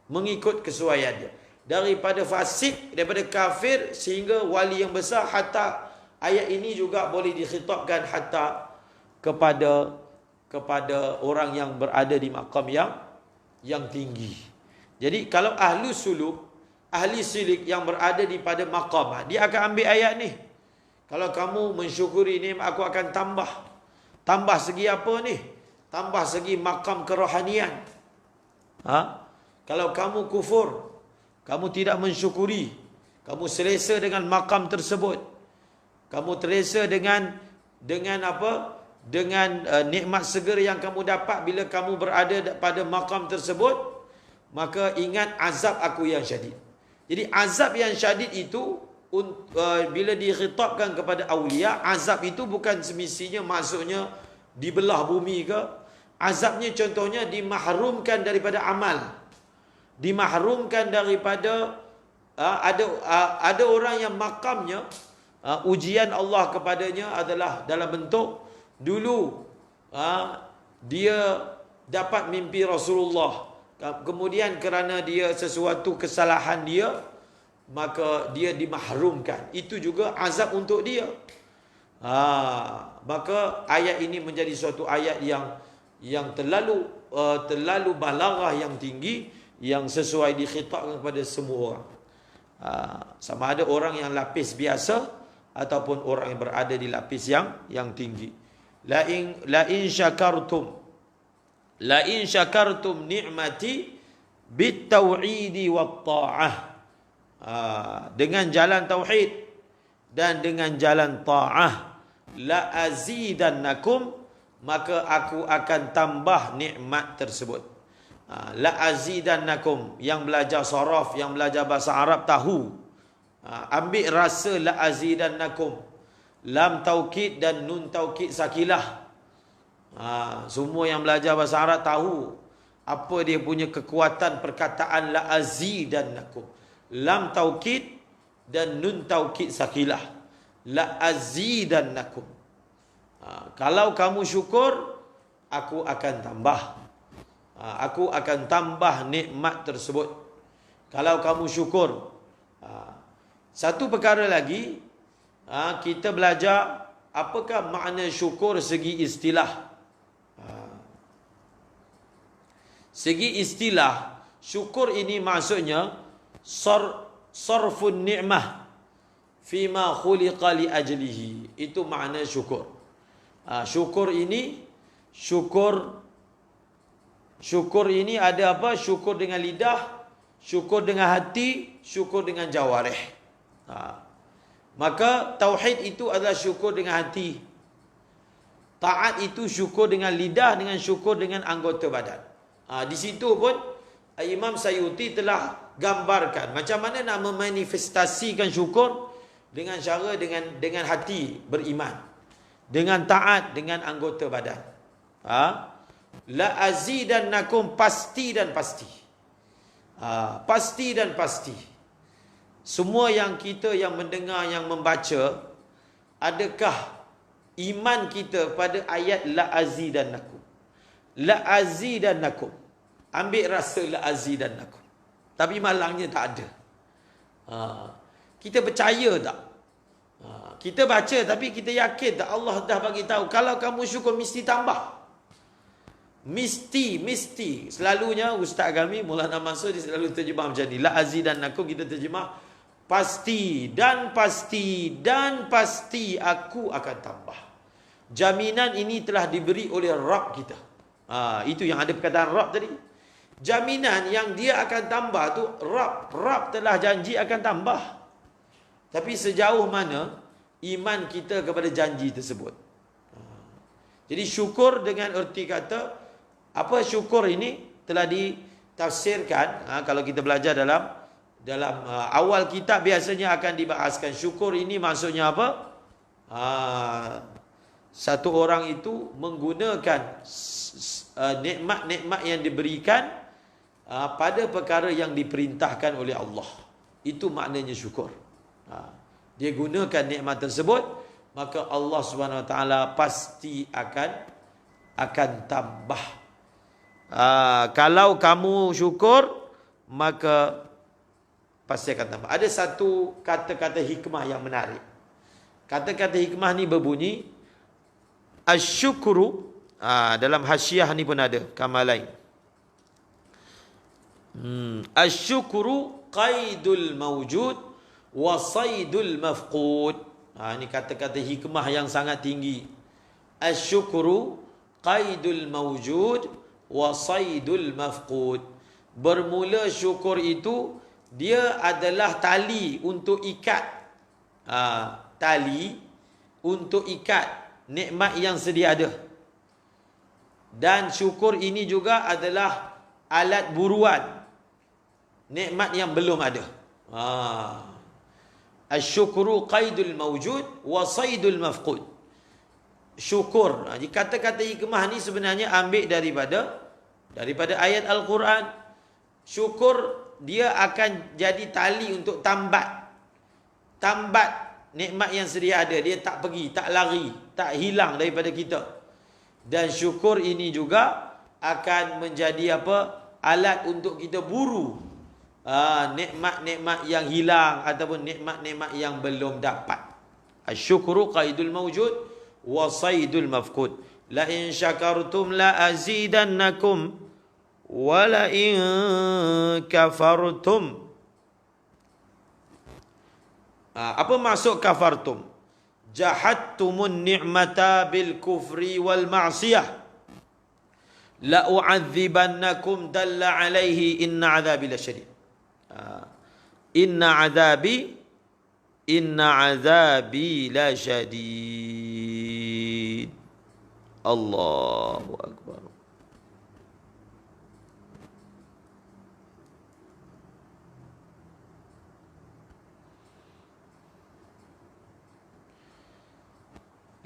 mengikut kesesuaian dia. Daripada fasik, daripada kafir sehingga wali yang besar. Hatta ayat ini juga boleh dikhitabkan hatta kepada orang yang berada di makam yang tinggi. Jadi kalau ahli suluk, ahli silik yang berada di pada makam, dia akan ambil ayat ni. Kalau kamu mensyukuri ni, aku akan tambah. Tambah segi apa ni? Tambah segi makam kerohanian. Kalau kamu kufur, kamu tidak mensyukuri, kamu selesa dengan makam tersebut, kamu teresa dengan apa? Dengan nikmat segera yang kamu dapat bila kamu berada pada makam tersebut, maka ingat azab aku yang syadid. Jadi azab yang syadid itu bila dikhitabkan kepada awliya, azab itu bukan semestinya maksudnya dibelah bumi ke. Azabnya contohnya dimahrumkan daripada amal, dimahrumkan daripada ada orang yang makamnya ujian Allah kepadanya adalah dalam bentuk dulu dia dapat mimpi Rasulullah, kemudian kerana dia sesuatu kesalahan dia, maka dia dimahrumkan. Itu juga azab untuk dia. Maka ayat ini menjadi suatu ayat yang terlalu balaghah yang tinggi, yang sesuai dikhitabkan kepada semua orang. Sama ada orang yang lapis biasa ataupun orang yang berada di lapis yang tinggi. La in syakartum ni'mati bit tauhidi wat ta'ah. Dengan jalan tauhid dan dengan jalan ta'ah, la azidannakum, maka aku akan tambah nikmat tersebut. La azidannakum, yang belajar saraf, yang belajar bahasa Arab tahu. Ambil rasa la azidannakum, lam taukid dan nun taukid sakilah. Semua yang belajar bahasa Arab tahu apa dia punya kekuatan perkataan la azidannakum. Lam taukid dan nun taukid sakilah. La azidannakum. Kalau kamu syukur, aku akan tambah. Aku akan tambah nikmat tersebut. Kalau kamu syukur. Satu perkara lagi, kita belajar apakah makna syukur segi istilah. Segi istilah, syukur ini maksudnya sarfun ni'mah fima khuliqa li ajlihi. Itu makna syukur. Syukur ini ada apa? Syukur dengan lidah, syukur dengan hati, syukur dengan jawarih. Maka tauhid itu adalah syukur dengan hati. Taat itu syukur dengan lidah, dengan syukur dengan anggota badan. Di situ pun Imam Sayuti telah gambarkan macam mana nak memanifestasikan syukur dengan cara dengan hati beriman, dengan taat, dengan anggota badan. La azidannakum, pasti dan pasti. Pasti dan pasti. Semua yang kita yang mendengar, yang membaca, adakah iman kita pada ayat la azidannakum? La azidannakum. Ambil rasa la azidannakum. Tapi malangnya tak ada. Kita percaya tak? Kita baca tapi kita yakin tak Allah dah bagi tahu kalau kamu syukur mesti tambah. Mesti. Selalunya Ustaz kami Maulana Mansur dia selalu terjemah macam ni. La azidannakum kita terjemah pasti dan pasti aku akan tambah. Jaminan ini telah diberi oleh Rabb kita. Itu yang ada perkataan Rabb tadi. Jaminan yang dia akan tambah tu Rabb telah janji akan tambah. Tapi sejauh mana iman kita kepada janji tersebut. Jadi syukur dengan erti kata, apa syukur ini telah ditafsirkan. Kalau kita belajar dalam awal kitab biasanya akan dibahaskan syukur ini maksudnya apa? Satu orang itu menggunakan nikmat-nikmat yang diberikan pada perkara yang diperintahkan oleh Allah. Itu maknanya syukur. Dia gunakan nikmat tersebut, maka Allah Subhanahu Wa Taala pasti akan tambah. Kalau kamu syukur, maka pasti akan tambah. Ada satu kata-kata hikmah yang menarik. Kata-kata hikmah ni berbunyi asyukru. Dalam hasyiah ni pun ada kamal lain. Asyukru qaidul mawjud wa saydul mafqud. Ini kata-kata hikmah yang sangat tinggi. Asyukru qaidul mawjud wa saydul mafqud. Bermula syukur itu dia adalah tali untuk ikat. Tali untuk ikat nikmat yang sedia ada. Dan syukur ini juga adalah alat buruan nikmat yang belum ada. Asyukru qaidul mawjud wa saydul mafqud. Syukur. Kata-kata hikmah ni sebenarnya ambil daripada ayat Al-Quran. Syukur dia akan jadi tali untuk tambat nikmat yang sedia ada. Dia tak pergi, tak lari, tak hilang daripada kita. Dan syukur ini juga akan menjadi apa? alat untuk kita buru nikmat-nikmat yang hilang ataupun nikmat-nikmat yang belum dapat. Asyukru qaidul mawjud wa saydul mafqud. La in syakartum la azidannakum wa la in kafartum. Apa maksud kafartum? Jahadtumun ni'mata bil kufri wal ma'siyah. La u'adzibannakum dalla alaihi inna azabi lasyadid. Inna azabi lasyadid. Allahu akbar.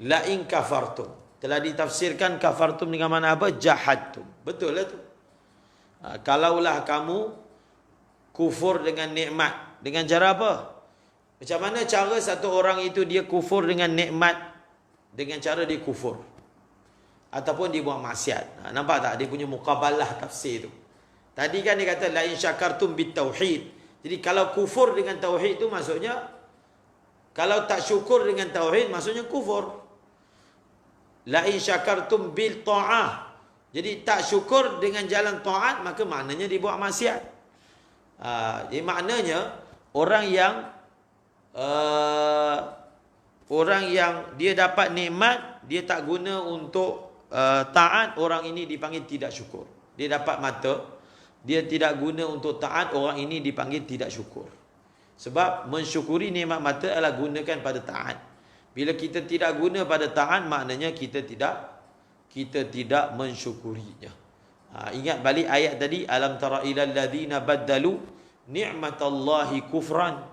La in kafartum. Telah ditafsirkan kafartum dengan mana apa? Jahadtum. Betul lah tu. Kalaulah kamu kufur dengan nikmat. Dengan cara apa? Macam mana cara satu orang itu dia kufur dengan nikmat? Dengan cara dia kufur. Ataupun dia buat maksiat. Nampak tak? Dia punya muqabalah tafsir tu. Tadi kan dia kata, la in syakartum bit tauhid. Jadi kalau kufur dengan tauhid tu maksudnya, kalau tak syukur dengan tauhid maksudnya kufur. La in syakartum bil ta'ah. Jadi tak syukur dengan jalan taat, maka maknanya dia buat maksiat. Jadi maknanya orang yang dia dapat nikmat, dia tak guna untuk taat, orang ini dipanggil tidak syukur. Dia dapat mata, dia tidak guna untuk taat, orang ini dipanggil tidak syukur. Sebab mensyukuri nikmat mata adalah gunakan pada taat. Bila kita tidak guna pada taat, maknanya kita tidak mensyukurinya. Ingat balik ayat tadi, alam tara ilal ladzina baddalu ni'matallahi kufran.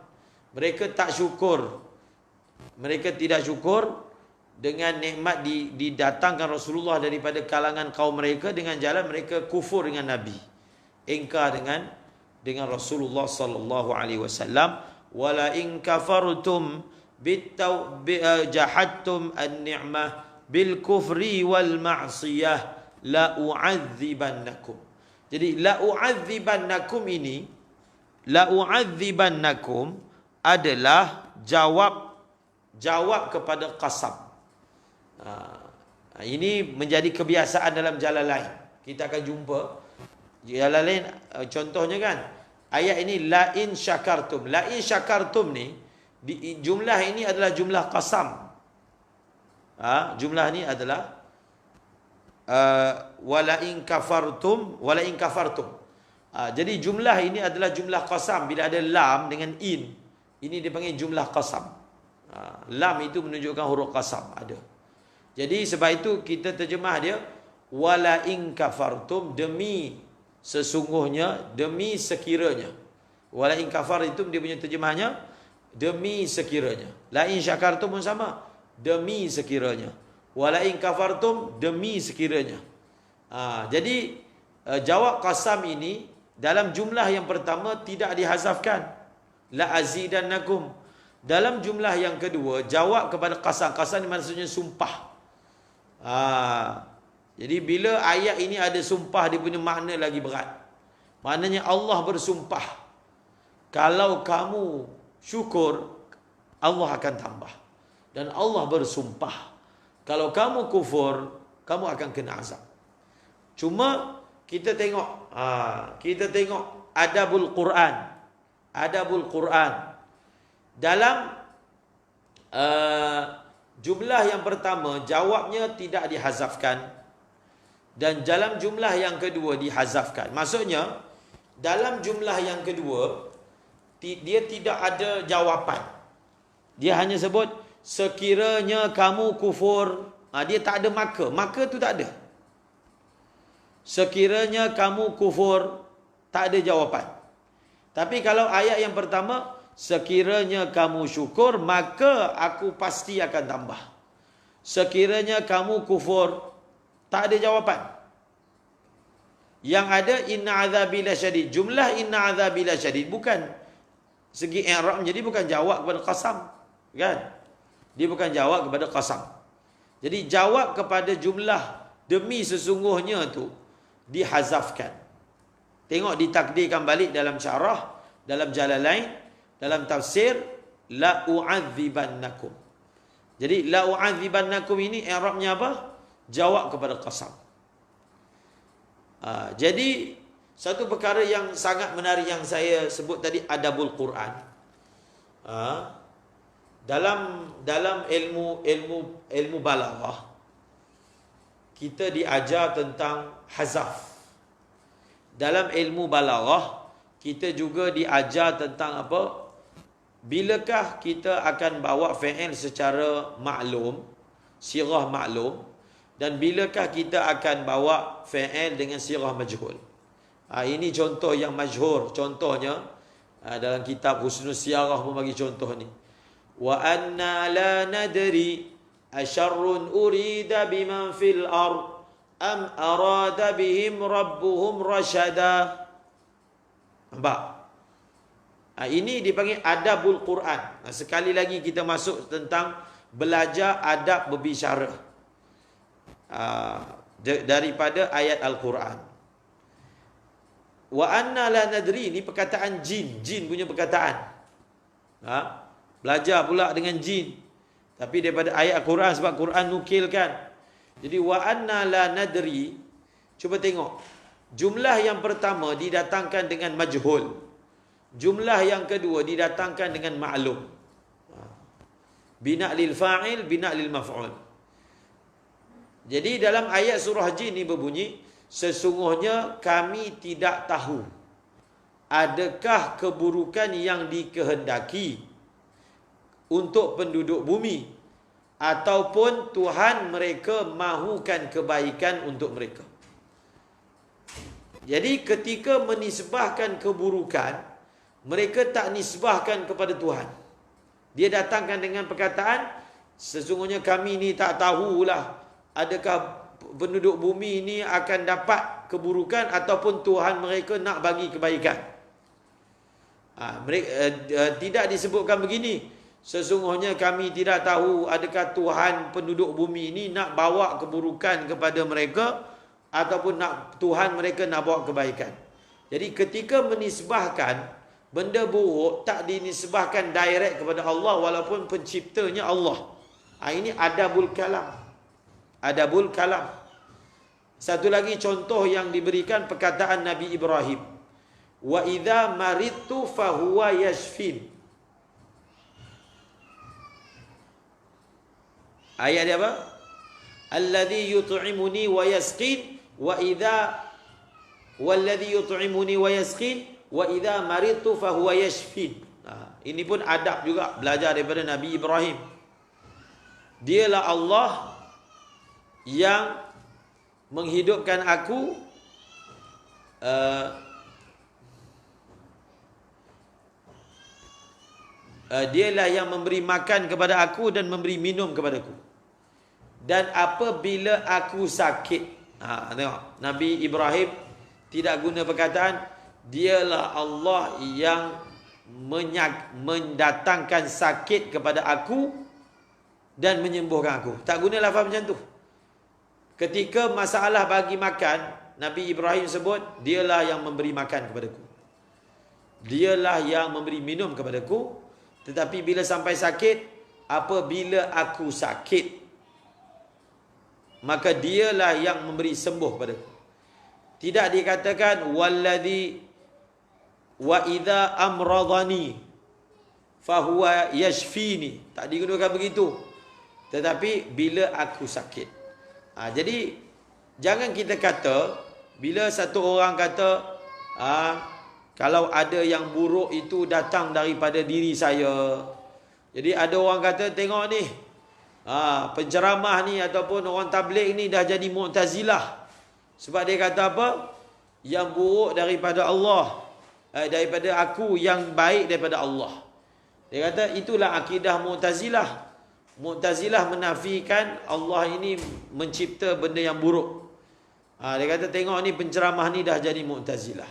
Mereka tak syukur. Mereka tidak syukur dengan nikmat didatangkan Rasulullah daripada kalangan kaum mereka dengan jalan mereka kufur dengan Nabi. Ingkar dengan Rasulullah sallallahu alaihi wasallam. Wala in kafartum jahadtum an-ni'mah bil kufri wal ma'siyah la u'adzibannakum. Jadi la u'adzibannakum ini, la u'adzibannakum adalah jawab kepada qasam. Ini menjadi kebiasaan dalam jalan lain. Kita akan jumpa jalan lain, contohnya kan ayat ini la in syakartum. La in syakartum ni jumlah ini adalah jumlah qasam. Jumlah ni adalah wala in kafartum. Jadi jumlah ini adalah jumlah qasam. Bila ada lam dengan in, ini dipanggil jumlah qasam. Lam itu menunjukkan huruf qasam ada. Jadi sebab itu kita terjemah dia wala in kafartum, demi sesungguhnya, demi sekiranya. Wala in kafar itu dia punya terjemahnya demi sekiranya. La in syakartum pun sama, demi sekiranya. Wala in kafartum, demi sekiranya. Jadi jawab qasam ini dalam jumlah yang pertama tidak dihazafkan, la azidannakum. Dalam jumlah yang kedua jawab kepada qasam. Qasam ni maksudnya sumpah. Jadi bila ayat ini ada sumpah, dia punya makna lagi berat. Maknanya Allah bersumpah, kalau kamu syukur, Allah akan tambah. Dan Allah bersumpah, kalau kamu kufur, kamu akan kena azab. Cuma kita tengok adabul Quran. Adabul Quran. Dalam jumlah yang pertama, jawabnya tidak dihazafkan. Dan dalam jumlah yang kedua dihazafkan. Maksudnya, dalam jumlah yang kedua, dia tidak ada jawapan. Dia hanya sebut, sekiranya kamu kufur. Dia tak ada maka. Maka tu tak ada. Sekiranya kamu kufur, tak ada jawapan. Tapi kalau ayat yang pertama, sekiranya kamu syukur, maka aku pasti akan tambah. Sekiranya kamu kufur, tak ada jawapan. Yang ada inna azabi lasyadid. Jumlah inna azabi lasyadid bukan segi i'rab, jadi bukan jawab kepada qasam, kan? Dia bukan jawab kepada qasam. Jadi jawab kepada jumlah demi sesungguhnya tu dihazafkan. Tengok ditakdirkan balik dalam syarah, dalam Jalalain, dalam tafsir, la u'adzibannakum. Jadi la u'adzibannakum ini i'rabnya apa? Jawab kepada qasam. Jadi satu perkara yang sangat menarik yang saya sebut tadi, adabul Quran. Dalam ilmu balaghah, kita diajar tentang hazaf. Dalam ilmu balaghah, kita juga diajar tentang apa? Bilakah kita akan bawa fi'il secara maklum, sirah maklum, dan bilakah kita akan bawa fi'il dengan sirah majhul. Ini contoh yang masyhur. Contohnya dalam kitab Husnul Siyarah pun bagi contoh ni. Wa anna la nadri asyarrun urida biman fil ard am arada bihim rabbuhum rasyada. Nampak? Ini dipanggil adabul Quran. Sekali lagi kita masuk tentang belajar adab berbicara daripada ayat Al-Quran. Wa anna la nadri, ini perkataan jin. Jin punya perkataan. Belajar pula dengan jin. Tapi daripada ayat Al-Quran, sebab Quran nukilkan. Jadi wa anna la nadri, cuba tengok. Jumlah yang pertama didatangkan dengan majhul. Jumlah yang kedua didatangkan dengan ma'lum. Bina' lil fa'il, bina' lil maf'ul. Jadi dalam ayat surah jin ni berbunyi, sesungguhnya kami tidak tahu adakah keburukan yang dikehendaki untuk penduduk bumi, ataupun Tuhan mereka mahukan kebaikan untuk mereka. Jadi ketika menisbahkan keburukan, mereka tak nisbahkan kepada Tuhan. Dia datangkan dengan perkataan, sesungguhnya kami ni tak tahulah adakah penduduk bumi ini akan dapat keburukan ataupun Tuhan mereka nak bagi kebaikan. Tidak disebutkan begini, sesungguhnya kami tidak tahu adakah Tuhan penduduk bumi ini nak bawa keburukan kepada mereka ataupun Tuhan mereka nak bawa kebaikan. Jadi ketika menisbahkan benda buruk, tak dinisbahkan direct kepada Allah walaupun penciptanya Allah. Ini adabul kalam. Adabul kalam. Satu lagi contoh yang diberikan perkataan Nabi Ibrahim. Wa idza maridtu fahuwa yashfin. Ayat dia apa? Alladhi yut'imuni wa yasqin wa idza walladhi yut'imuni wa yasqin wa idza maridtu fahuwa yashfin. Ini pun adab juga, belajar daripada Nabi Ibrahim. Dialah Allah yang menghidupkan aku dialah yang memberi makan kepada aku dan memberi minum kepadaku. Dan apabila aku sakit, tengok, Nabi Ibrahim tidak guna perkataan dialah Allah yang mendatangkan sakit kepada aku dan menyembuhkan aku. Tak guna lafaz macam tu. Ketika masalah bagi makan, Nabi Ibrahim sebut, dialah yang memberi makan kepadaku, dialah yang memberi minum kepadaku. Tetapi bila sampai sakit, apabila aku sakit, maka dialah yang memberi sembuh kepadaku. Tidak dikatakan walladhi wa idza amradani fahuwa yashfini. Tak digunakan begitu. Tetapi bila aku sakit. Jadi jangan kita kata, bila satu orang kata kalau ada yang buruk itu datang daripada diri saya. Jadi ada orang kata, tengok ni, penceramah ni ataupun orang tabligh ni dah jadi Mu'tazilah. Sebab dia kata apa? Yang buruk daripada Allah, daripada aku, yang baik daripada Allah. Dia kata itulah akidah Mu'tazilah. Mu'tazilah menafikan Allah ini mencipta benda yang buruk. Dia kata tengok ni penceramah ni dah jadi Mu'tazilah.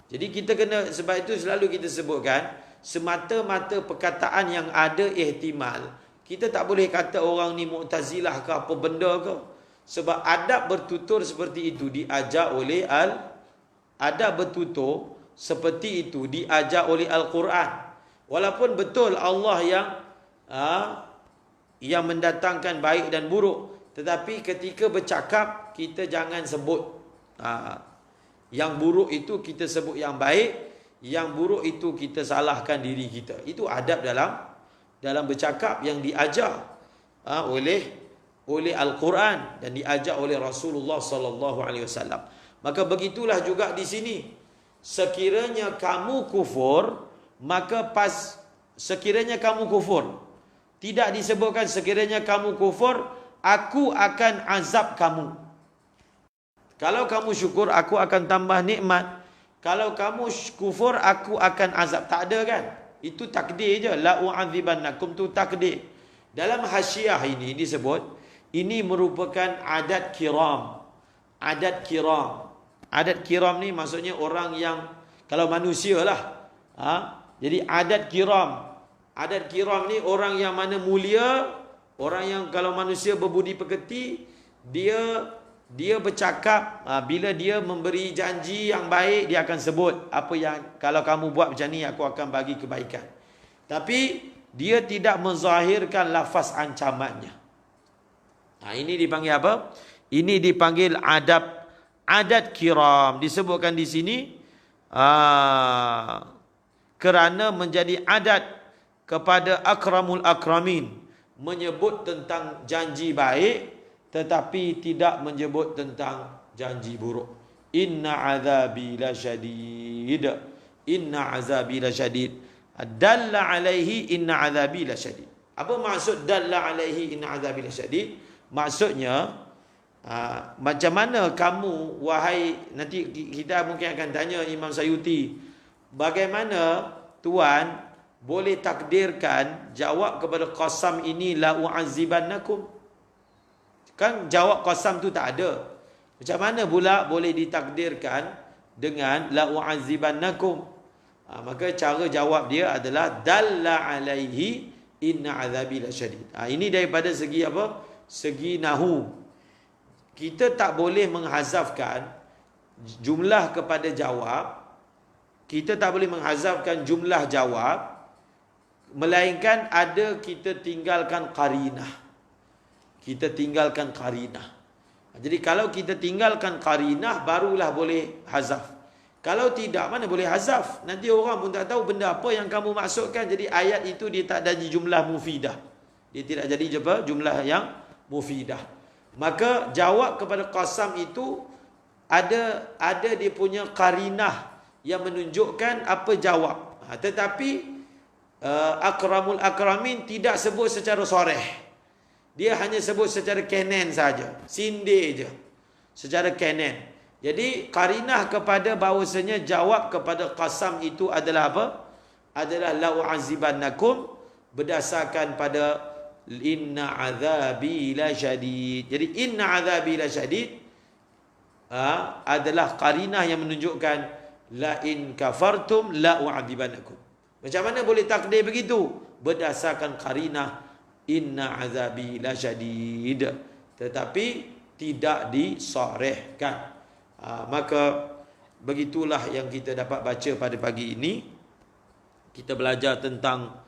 Jadi kita kena, sebab itu selalu kita sebutkan, semata-mata perkataan yang ada ihtimal. Kita tak boleh kata orang ni Mu'tazilah ke apa benda ke. Sebab adab bertutur seperti itu diajar oleh ada bertutur seperti itu diajar oleh Al-Quran. Walaupun betul Allah yang mendatangkan baik dan buruk, tetapi ketika bercakap kita jangan sebut yang buruk itu kita sebut yang baik, yang buruk itu kita salahkan diri kita. Itu adab dalam bercakap yang diajar oleh Al-Quran dan diajar oleh Rasulullah sallallahu alaihi wasallam. Maka begitulah juga di sini. Sekiranya kamu kufur, maka sekiranya kamu kufur, tidak disebutkan sekiranya kamu kufur, aku akan azab kamu. Kalau kamu syukur, aku akan tambah nikmat. Kalau kamu kufur, aku akan azab. Tak ada kan? Itu takdir je. La u'adzibannakum tu takdir. Dalam hasyiah ini disebut, ini merupakan adat kiram. Adat kiram. Adat kiram ni maksudnya orang yang, kalau manusia lah. Jadi adat kiram. Adat kiram ni orang yang mana mulia, orang yang kalau manusia berbudi pekerti, dia bercakap, bila dia memberi janji yang baik, dia akan sebut apa yang, kalau kamu buat macam ni aku akan bagi kebaikan. Tapi dia tidak menzahirkan lafaz ancamannya. Ini dipanggil apa? Ini dipanggil adat kiram. Disebutkan di sini kerana menjadi adat kepada akramul akramin, menyebut tentang janji baik tetapi tidak menyebut tentang janji buruk. Inna azabi lasyadid. Inna azabi lasyadid. Dalla alaihi inna azabi lasyadid. Apa maksud dalla alaihi inna azabi lasyadid? Maksudnya macam mana kamu, wahai, nanti kita mungkin akan tanya Imam Sayuti, bagaimana Tuan boleh takdirkan jawab kepada qasam ini la u'azibannakum? Kan jawab qasam tu tak ada. Macam mana pula boleh ditakdirkan dengan la u'azibannakum? Maka cara jawab dia adalah dalla alaihi inna azabi lasyadid. Ini daripada segi apa? Segi nahu. Kita tak boleh menghazafkan jumlah kepada jawab. Kita tak boleh menghazafkan jumlah jawab, melainkan ada kita tinggalkan qarinah. Kita tinggalkan qarinah. Jadi kalau kita tinggalkan qarinah, barulah boleh hazaf. Kalau tidak, mana boleh hazaf? Nanti orang pun tak tahu benda apa yang kamu maksudkan. Jadi ayat itu dia tak jadi jumlah mufidah. Dia tidak jadi jumlah yang mufidah. Maka jawab kepada qasam itu ada dia punya qarinah yang menunjukkan apa jawab. Tetapi akramul akramin tidak sebut secara soreh. Dia hanya sebut secara kanan saja, sindir je, secara kanan. Jadi qarinah kepada bahawasanya jawab kepada qasam itu adalah apa? Adalah la u'azibannakum, berdasarkan pada inna azabi lasyadid. Jadi inna azabi lasyadid adalah qarinah yang menunjukkan la in kafartum la u'azibannakum. Macam mana boleh takdir begitu? Berdasarkan qarinah inna azabi lasyadid, tetapi tidak disorehkan. Maka begitulah yang kita dapat baca pada pagi ini. Kita belajar tentang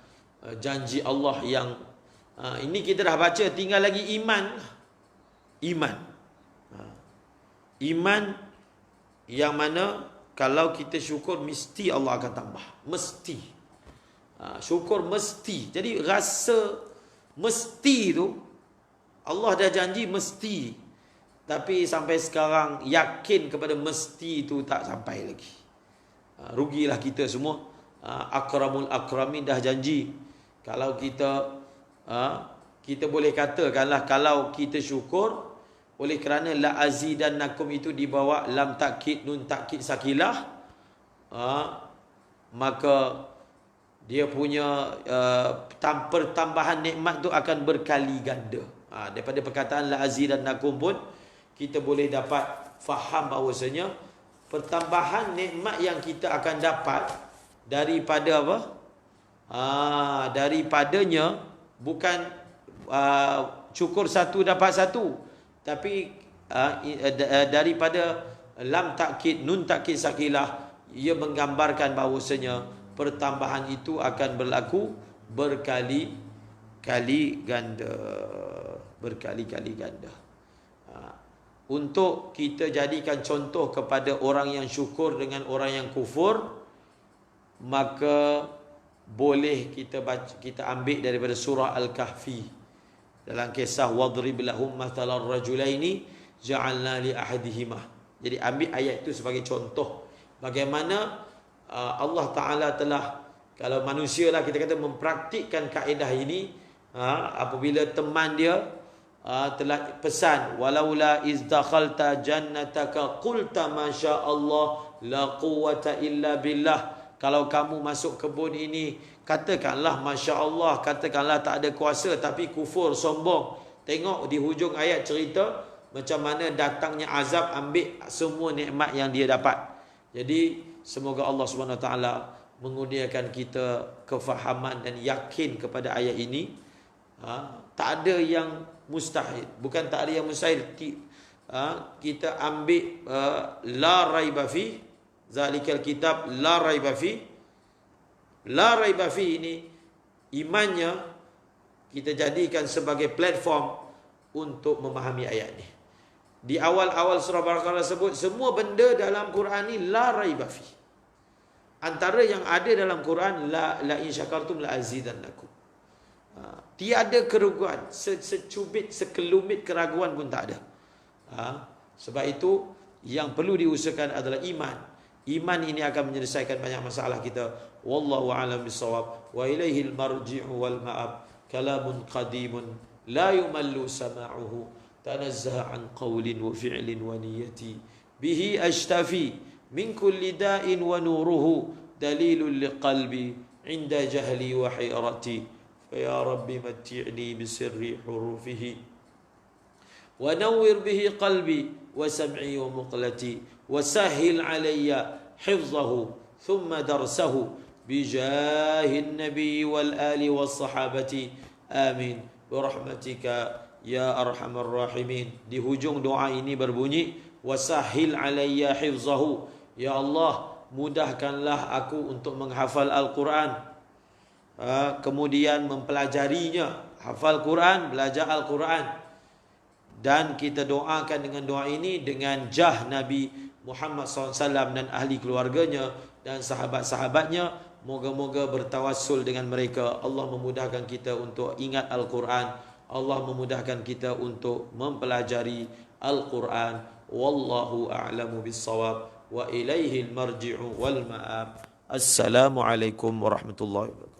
janji Allah yang ini kita dah baca, tinggal lagi iman. Iman yang mana kalau kita syukur mesti Allah akan tambah, mesti. Syukur mesti. Jadi rasa mesti tu, Allah dah janji mesti, tapi sampai sekarang yakin kepada mesti tu tak sampai lagi. Rugilah kita semua. Akramul akramin dah janji. Kalau kita boleh katakanlah, kalau kita syukur, oleh kerana la azidannakum itu dibawa lam takkid, nun takkid sakilah, maka dia punya pertambahan nikmat tu akan berkali ganda. Daripada perkataan la azidannakum pun kita boleh dapat faham bahawasanya pertambahan nikmat yang kita akan dapat daripada apa? Daripadanya bukan cukur satu dapat satu, tapi daripada lam takkid, nun takkid sakilah, ia menggambarkan bahawasanya pertambahan itu akan berlaku berkali-kali ganda. Berkali-kali ganda. Untuk kita jadikan contoh kepada orang yang syukur dengan orang yang kufur, maka boleh kita baca, kita ambil daripada surah Al-Kahfi dalam kisah wadrib lahum mathalar rajulaini ja'alna li ahadihima. Jadi ambil ayat itu sebagai contoh bagaimana Allah Ta'ala telah, kalau manusia lah kita kata, mempraktikkan kaedah ini. Apabila teman dia telah pesan, walaula iz dakhalta jannataka qulta masya Allah la quwwata illa billah, kalau kamu masuk kebun ini katakanlah masya Allah, katakanlah tak ada kuasa, tapi kufur, sombong. Tengok di hujung ayat cerita macam mana datangnya azab, ambil semua nikmat yang dia dapat. Jadi semoga Allah Subhanahu Wa Taala mengurniakan kita kefahaman dan yakin kepada ayat ini. Tak ada yang mustahil, bukan tak ada yang mustahil. Kita ambil la raiba fi zalikal kitab la raiba fi. La raiba fi ini imannya kita jadikan sebagai platform untuk memahami ayat ini. Di awal-awal surah Baqarah sebut semua benda dalam Quran ni la raiba fi. Antara yang ada dalam Quran, la in syakartum la azidannakum. Tiada keraguan, secubit, sekelumit keraguan pun tak ada. Sebab itu yang perlu diusahakan adalah iman. Iman ini akan menyelesaikan banyak masalah kita. Wallahu a'lam bissawab. Wa ilaihil marji'u wal ma'ab. Kalamun qadimun la yumallu sama'uhu. Tanazzaha an qawlin wa fi'lin wa niyati. Bihi ashtafi min kulli da'in wa nuruhu dalilun liqalbi inda jahli wa hayrati. Ya Rabbi matti'ni bisirri hurufihi wa nawwir bihi qalbi wa sam'i wa muqlati wa sahhil alayya hifzahu thumma darsahu bijahin nabi wal ali was sahabati amin birahmatika ya arhamar rahimin. Di hujung doa ini berbunyi wa sahhil alayya hifzahu, ya Allah mudahkanlah aku untuk menghafal Al-Quran, kemudian mempelajarinya, hafal Quran, belajar Al-Quran. Dan kita doakan dengan doa ini dengan jah Nabi Muhammad SAW dan ahli keluarganya dan sahabat-sahabatnya. Moga-moga bertawassul dengan mereka, Allah memudahkan kita untuk ingat Al-Quran, Allah memudahkan kita untuk mempelajari Al-Quran. Wallahu a'lamu bissawab wa ilaihil marji'u wal ma'ab. Assalamualaikum warahmatullahi wabarakatuh.